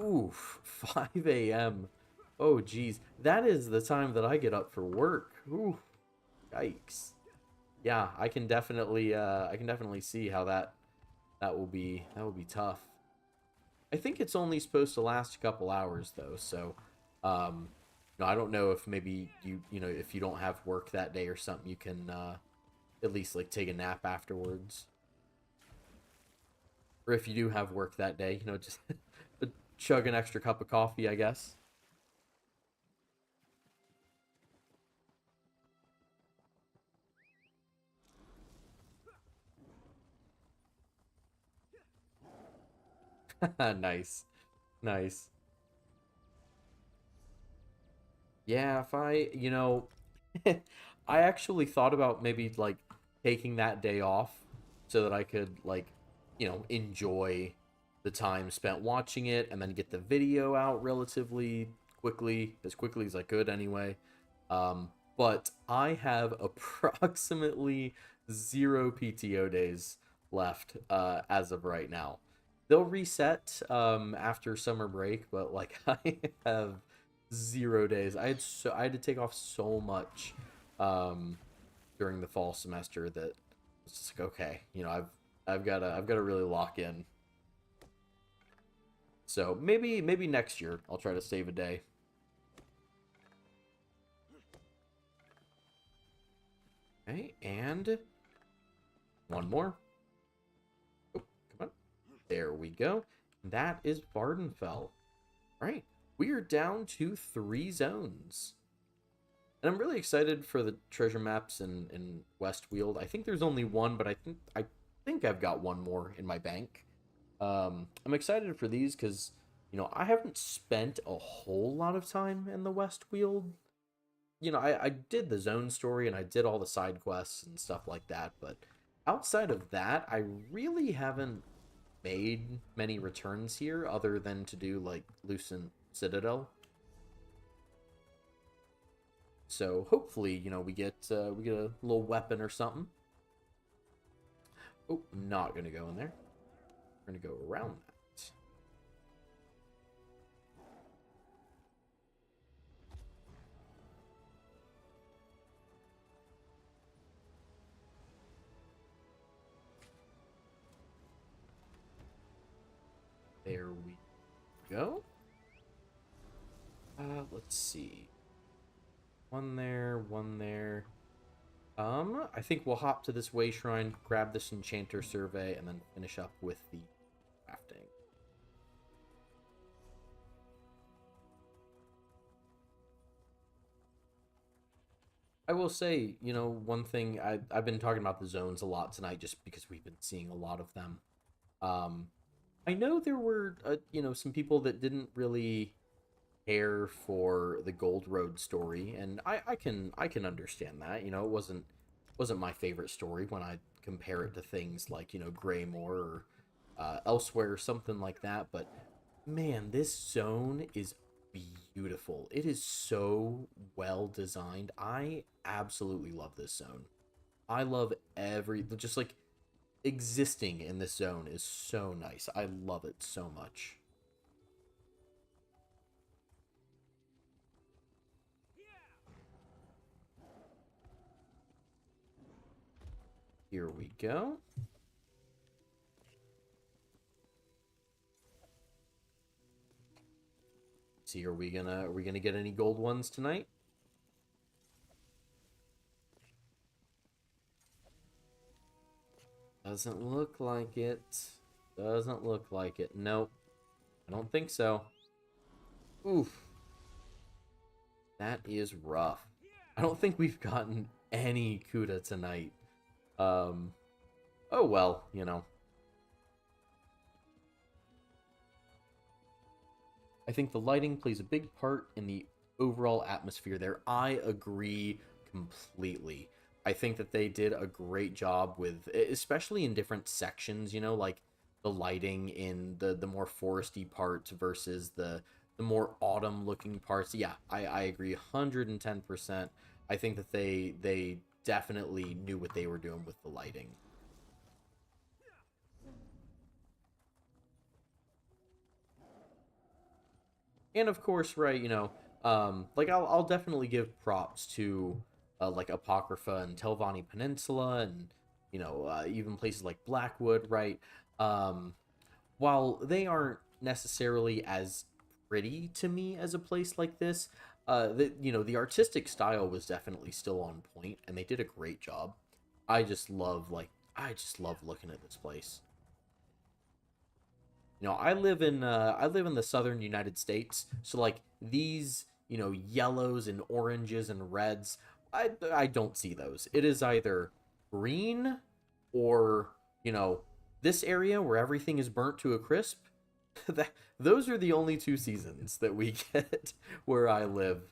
Oof, 5 a.m. Oh, geez. That is the time that I get up for work. Ooh, yikes. Yeah, I can definitely see how that will be tough. I think it's only supposed to last a couple hours though, so no, I don't know if maybe you know, if you don't have work that day or something, you can at least like take a nap afterwards. Or if you do have work that day, you know, just chug an extra cup of coffee, I guess. Nice. Nice. Yeah, if I, you know, I actually thought about maybe like taking that day off so that I could like, you know, enjoy the time spent watching it and then get the video out relatively quickly, as quickly as I could anyway. But I have approximately 0 PTO days left as of right now. They'll reset after summer break, but like I have 0 days. I had to take off so much um, during the fall semester that it's just like, okay, you know, I've got to really lock in. So maybe next year I'll try to save a day. Okay, and one more. Oh, come on. There we go. That is Vardenfell. All right, we are down to 3 zones. And I'm really excited for the treasure maps in Westweald. I think there's only one, but I think I've got one more in my bank. I'm excited for these because, you know, I haven't spent a whole lot of time in the Westweald. You know, I did the zone story and I did all the side quests and stuff like that, but outside of that, I really haven't made many returns here other than to do like Lucent Citadel. So hopefully, you know, we get a little weapon or something. Oh, not gonna go in there. We're gonna go around that. There we go. Let's see. One there, one there. I think we'll hop to this way shrine, grab this enchanter survey, and then finish up with the crafting. I will say, you know, one thing I've been talking about the zones a lot tonight, just because we've been seeing a lot of them. Um, I know there were, you know, some people that didn't really care for the Gold Road story, and I can understand that. You know, it wasn't my favorite story when I compare it to things like, you know, Greymore or Elsewhere or something like that. But man, this zone is beautiful. It is so well designed. I absolutely love this zone. I love every just like existing in this zone is so nice. I love it so much. Here we go. See, are we gonna get any gold ones tonight? Doesn't look like it. Doesn't look like it. Nope. I don't think so. Oof. That is rough. I don't think we've gotten any Kuda tonight. Oh well, you know. I think the lighting plays a big part in the overall atmosphere there. I agree completely. I think that they did a great job with, especially in different sections, you know, like the lighting in the more foresty parts versus the more autumn looking parts. Yeah, I agree 110%. I think that they definitely knew what they were doing with the lighting. And of course, right, you know, like I'll definitely give props to like Apocrypha and Telvanni Peninsula, and you know, even places like Blackwood, right? Um, while they aren't necessarily as pretty to me as a place like this, you know, the artistic style was definitely still on point, and they did a great job. I just love looking at this place. You know, I live in the southern United States, so like these, you know, yellows and oranges and reds, I don't see those. It is either green or, you know, this area where everything is burnt to a crisp. that those are the only two seasons that we get where I live.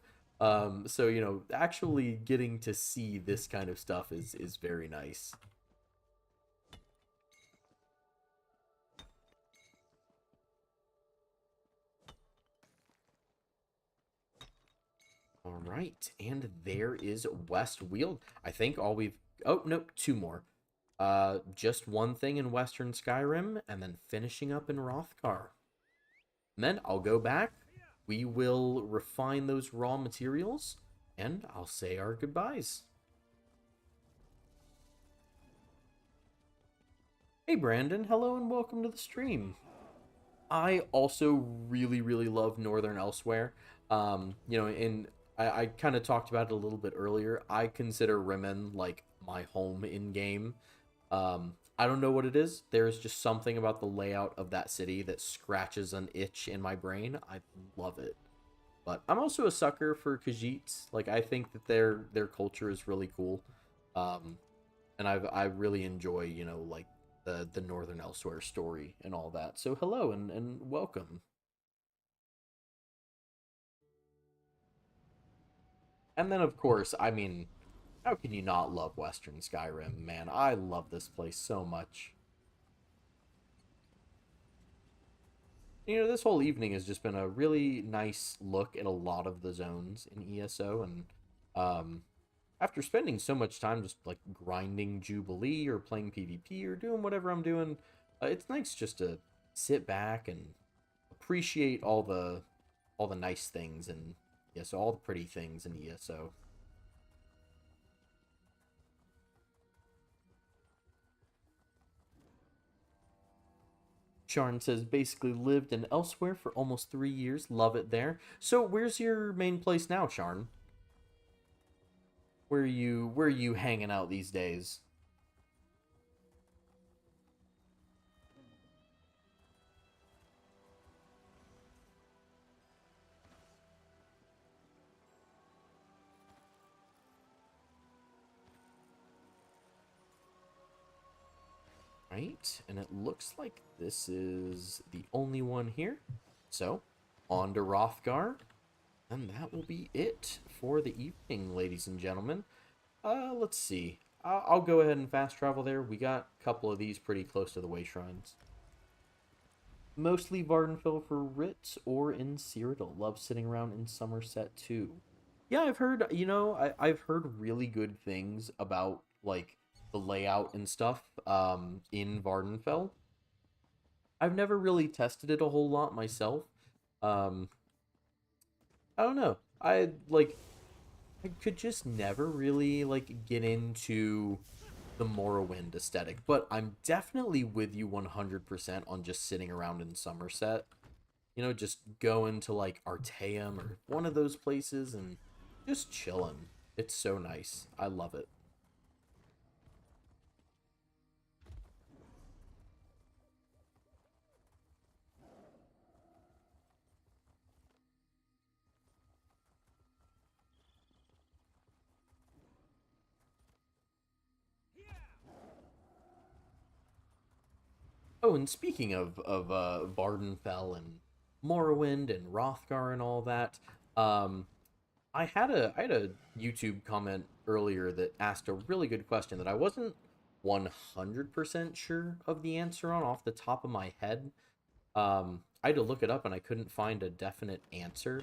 So you know, actually getting to see this kind of stuff is very nice. All right, and there is West Weald. I think all we've... Oh, nope, two more. Just one thing in Western Skyrim, and then finishing up in Rothgar. And then I'll go back. We will refine those raw materials, and I'll say our goodbyes. Hey, Brandon. Hello, and welcome to the stream. I also really love Northern Elsewhere. You know, I kind of talked about it a little bit earlier. I consider Rimmen like my home in game. I don't know what it is. There's just something about the layout of that city that scratches an itch in my brain. I love it. But I'm also a sucker for Khajiits. Like I think that their culture is really cool. Um, and I really enjoy, you know, like the Northern Elsewhere story and all that. So hello and welcome. And then of course, I mean, how can you not love Western Skyrim, man? I love this place so much. You know, this whole evening has just been a really nice look at a lot of the zones in ESO, and um, after spending so much time just like grinding Jubilee or playing PvP or doing whatever I'm doing, it's nice just to sit back and appreciate all the nice things and ESO, all the pretty things in ESO. Sharn says basically lived in elsewhere for almost 3 years. Love it there. So where's your main place now, Sharn? Where are you hanging out these days? Right, and it looks like this is the only one here. So, on to Rothgar, and that will be it for the evening, ladies and gentlemen. Let's see. I'll go ahead and fast travel there. We got a couple of these pretty close to the way shrines. Mostly Vardenfell for Ritz or in Cyrodiil. Love sitting around in Somerset too. Yeah, I've heard, you know, I've heard really good things about like the layout and stuff in Vardenfell. I've never really tested it a whole lot myself. Um I don't know. I could just never really like get into the Morrowind aesthetic, but I'm definitely with you 100% on just sitting around in Somerset. You know, just going to like Artaeum or one of those places and just chilling. It's so nice. I love it. Oh, and speaking of Vardenfell and Morrowind and Hrothgar and all that, um, I had a YouTube comment earlier that asked a really good question that I wasn't 100% sure of the answer on off the top of my head. I had to look it up and I couldn't find a definite answer.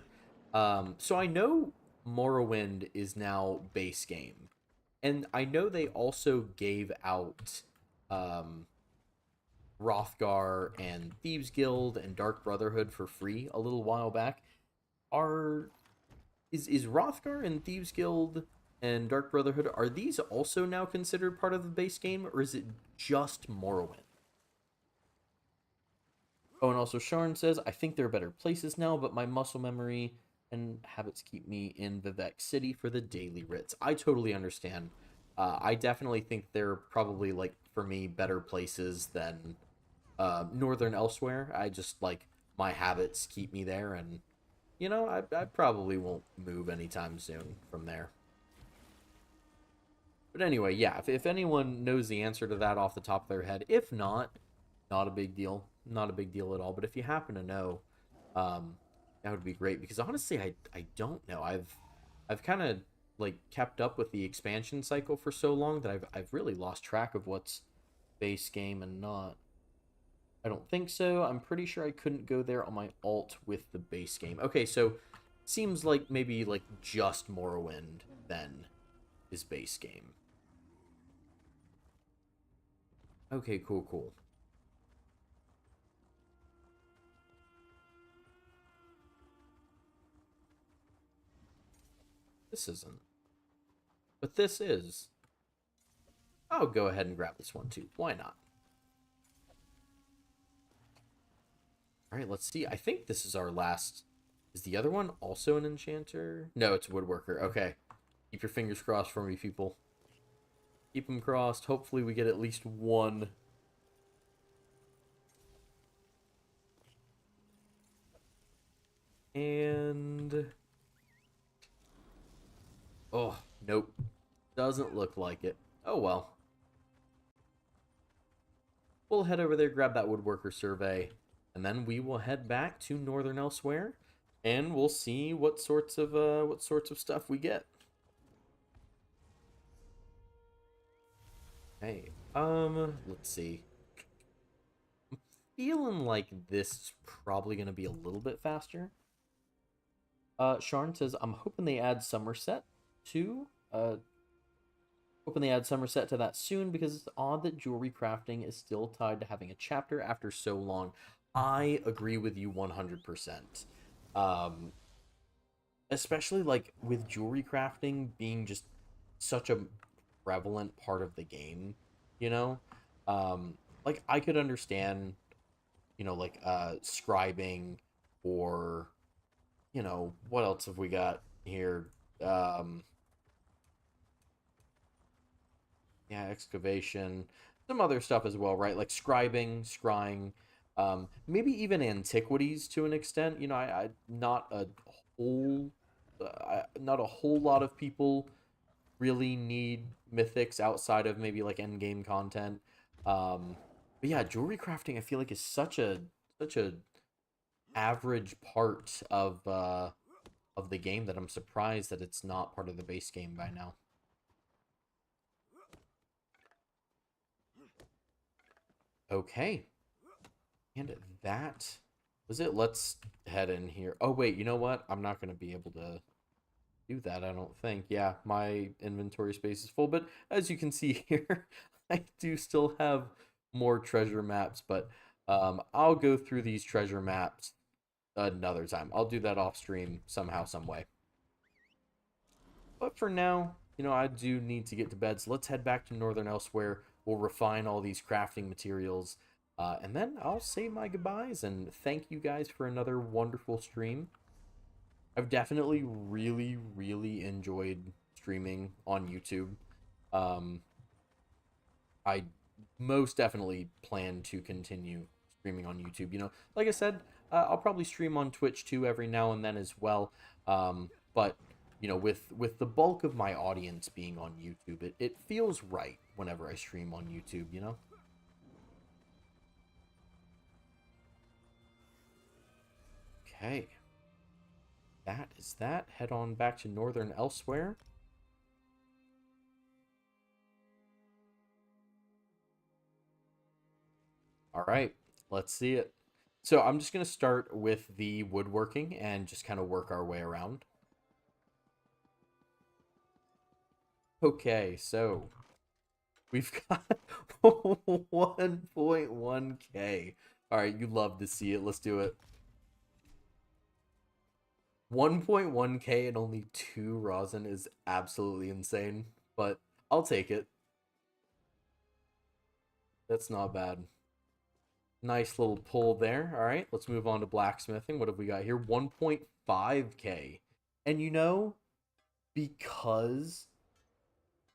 So I know Morrowind is now base game, and I know they also gave out um, Hrothgar and Thieves Guild and Dark Brotherhood for free a little while back. Are is Hrothgar and Thieves Guild and Dark Brotherhood, are these also now considered part of the base game, or is it just Morrowind? Oh, and also Sharn says, I think there are better places now, but my muscle memory and habits keep me in Vivek City for the daily writs. I totally understand. I definitely think there are probably, like, for me, better places than Northern elsewhere. I just, like, my habits keep me there, and, I probably won't move anytime soon from there. But anyway, yeah, if anyone knows the answer to that off the top of their head, if not, not a big deal. Not a big deal at all. But if you happen to know, um, that would be great because honestly, I don't know. I've kind of like kept up with the expansion cycle for so long that I've really lost track of what's base game and not. I don't think so. I'm pretty sure I couldn't go there on my alt with the base game. Okay, so seems like maybe like just Morrowind then is base game. Okay, cool, cool. This isn't. But this is. I'll go ahead and grab this one too. Why not? All right, let's see. I think this is our last. Is the other one also an enchanter? No, it's a woodworker. Okay. Keep your fingers crossed for me, people. Keep them crossed. Hopefully we get at least one. And... Oh, nope. Doesn't look like it. Oh, well. We'll head over there, grab that woodworker survey, and then we will head back to Northern Elsewhere, and we'll see what sorts of stuff we get. Hey, let's see. I'm feeling like this is probably gonna be a little bit faster. Sharn says, I'm hoping they add Somerset to hoping they add Somerset to that soon because it's odd that jewelry crafting is still tied to having a chapter after so long. I agree with you 100%. Um, Especially like with jewelry crafting being just such a prevalent part of the game, you know? Like I could understand, like scribing or what else have we got here? Um yeah, excavation, some other stuff as well, right? Like scribing, scrying, maybe even antiquities to an extent. I whole, not a whole lot of people really need mythics outside of maybe like end game content. But yeah, jewelry crafting I feel like is such a average part of the game that I'm surprised that it's not part of the base game by now. Okay. And that was it. Let's head in here. Oh, wait, you know what? I'm not going to be able to do that, I don't think. Yeah, my inventory space is full, but as you can see here, I do still have more treasure maps, but I'll go through these treasure maps another time. I'll do that off stream somehow, some way. But for now, I do need to get to bed, so let's head back to Northern Elsewhere. We'll refine all these crafting materials, and then I'll say my goodbyes and thank you guys for another wonderful stream. I've definitely really, really enjoyed streaming on YouTube. Um, I most definitely plan to continue streaming on YouTube. Like I said, I'll probably stream on Twitch too every now and then as well. But with the bulk of my audience being on YouTube, it feels right whenever I stream on YouTube. Okay. That is that. Head on back to Northern Elsewhere. All right, let's see it. So I'm just going to start with the woodworking and just kind of work our way around. Okay, so we've got 1.1k. All right, you love to see it. Let's do it. 1.1k and only 2 rosin is absolutely insane, but I'll take it. That's not bad. Nice little pull there. All right, let's move on to blacksmithing. What have we got here? 1.5k. And because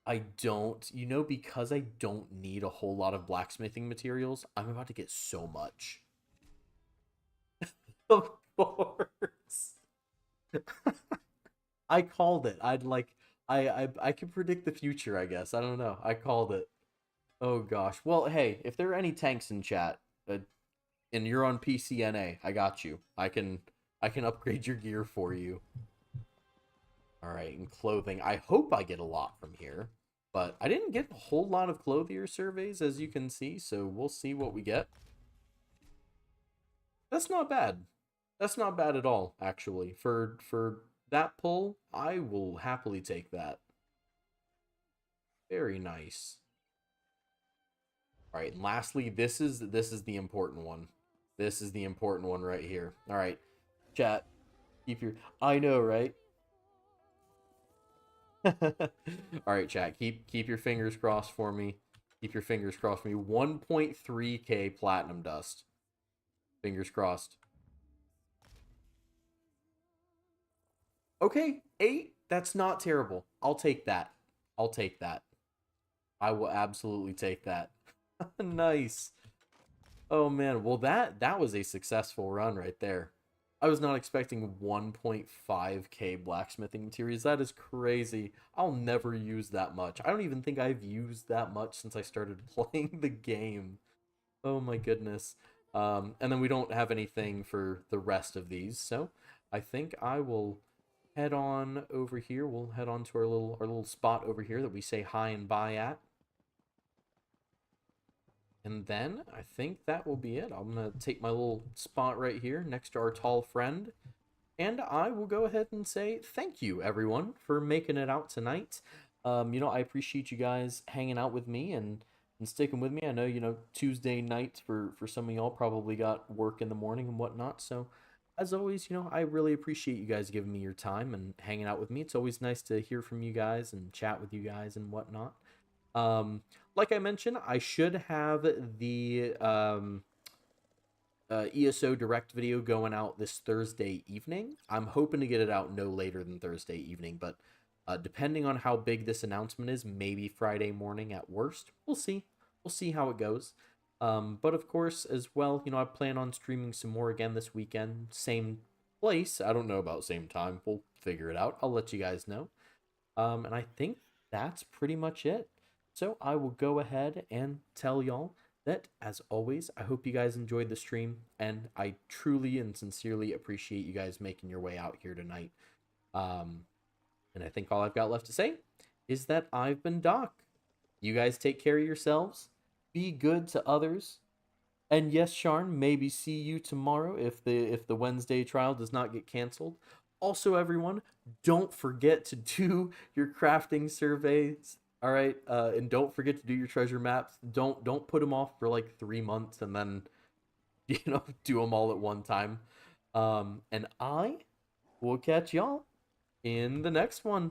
because I don't need a whole lot of blacksmithing materials, I'm about to get so much. Of course. I called it. I can predict the future, I guess. I don't know. I called it. Oh gosh. Well, hey, if there are any tanks in chat, and you're on PCNA, I got you. I can upgrade your gear for you. All right, and clothing. I hope I get a lot from here, but I didn't get a whole lot of clothier surveys, as you can see, so we'll see what we get. That's not bad. That's not bad at all, actually. For that pull, I will happily take that. Very nice. All right, and lastly, this is the important one. This is the important one right here. All right, chat. Keep your I know, right? All right, chat. Keep your fingers crossed for me. Keep your fingers crossed for me. 1.3k platinum dust. Fingers crossed. Okay, 8. That's not terrible. I'll take that. I'll take that. I will absolutely take that. Nice. Oh man, well that was a successful run right there. I was not expecting 1.5k blacksmithing materials. That is crazy. I'll never use that much. I don't even think I've used that much since I started playing the game. Oh my goodness. And then we don't have anything for the rest of these, so I think I will head on over here. We'll head on to our little spot over here that we say hi and bye at. And then I think that will be it. I'm going to take my little spot right here next to our tall friend. And I will go ahead and say thank you, everyone, for making it out tonight. I appreciate you guys hanging out with me and sticking with me. I know, Tuesday nights for some of y'all probably got work in the morning and whatnot. So, as always, I really appreciate you guys giving me your time and hanging out with me. It's always nice to hear from you guys and chat with you guys and whatnot. Um, like I mentioned, I should have the ESO Direct video going out this Thursday evening. I'm hoping to get it out no later than Thursday evening, but depending on how big this announcement is, maybe Friday morning at worst. We'll see. We'll see how it goes. But of course, as well, I plan on streaming some more again this weekend. Same place. I don't know about same time. We'll figure it out. I'll let you guys know. And I think that's pretty much it. So I will go ahead and tell y'all that, as always, I hope you guys enjoyed the stream, and I truly and sincerely appreciate you guys making your way out here tonight. And I think all I've got left to say is that I've been Doc. You guys take care of yourselves, be good to others, and yes, Sharn, maybe see you tomorrow if the Wednesday trial does not get canceled. Also, everyone, don't forget to do your crafting surveys. All right, and don't forget to do your treasure maps. Don't put them off for like 3 months and then do them all at one time. And I will catch y'all in the next one.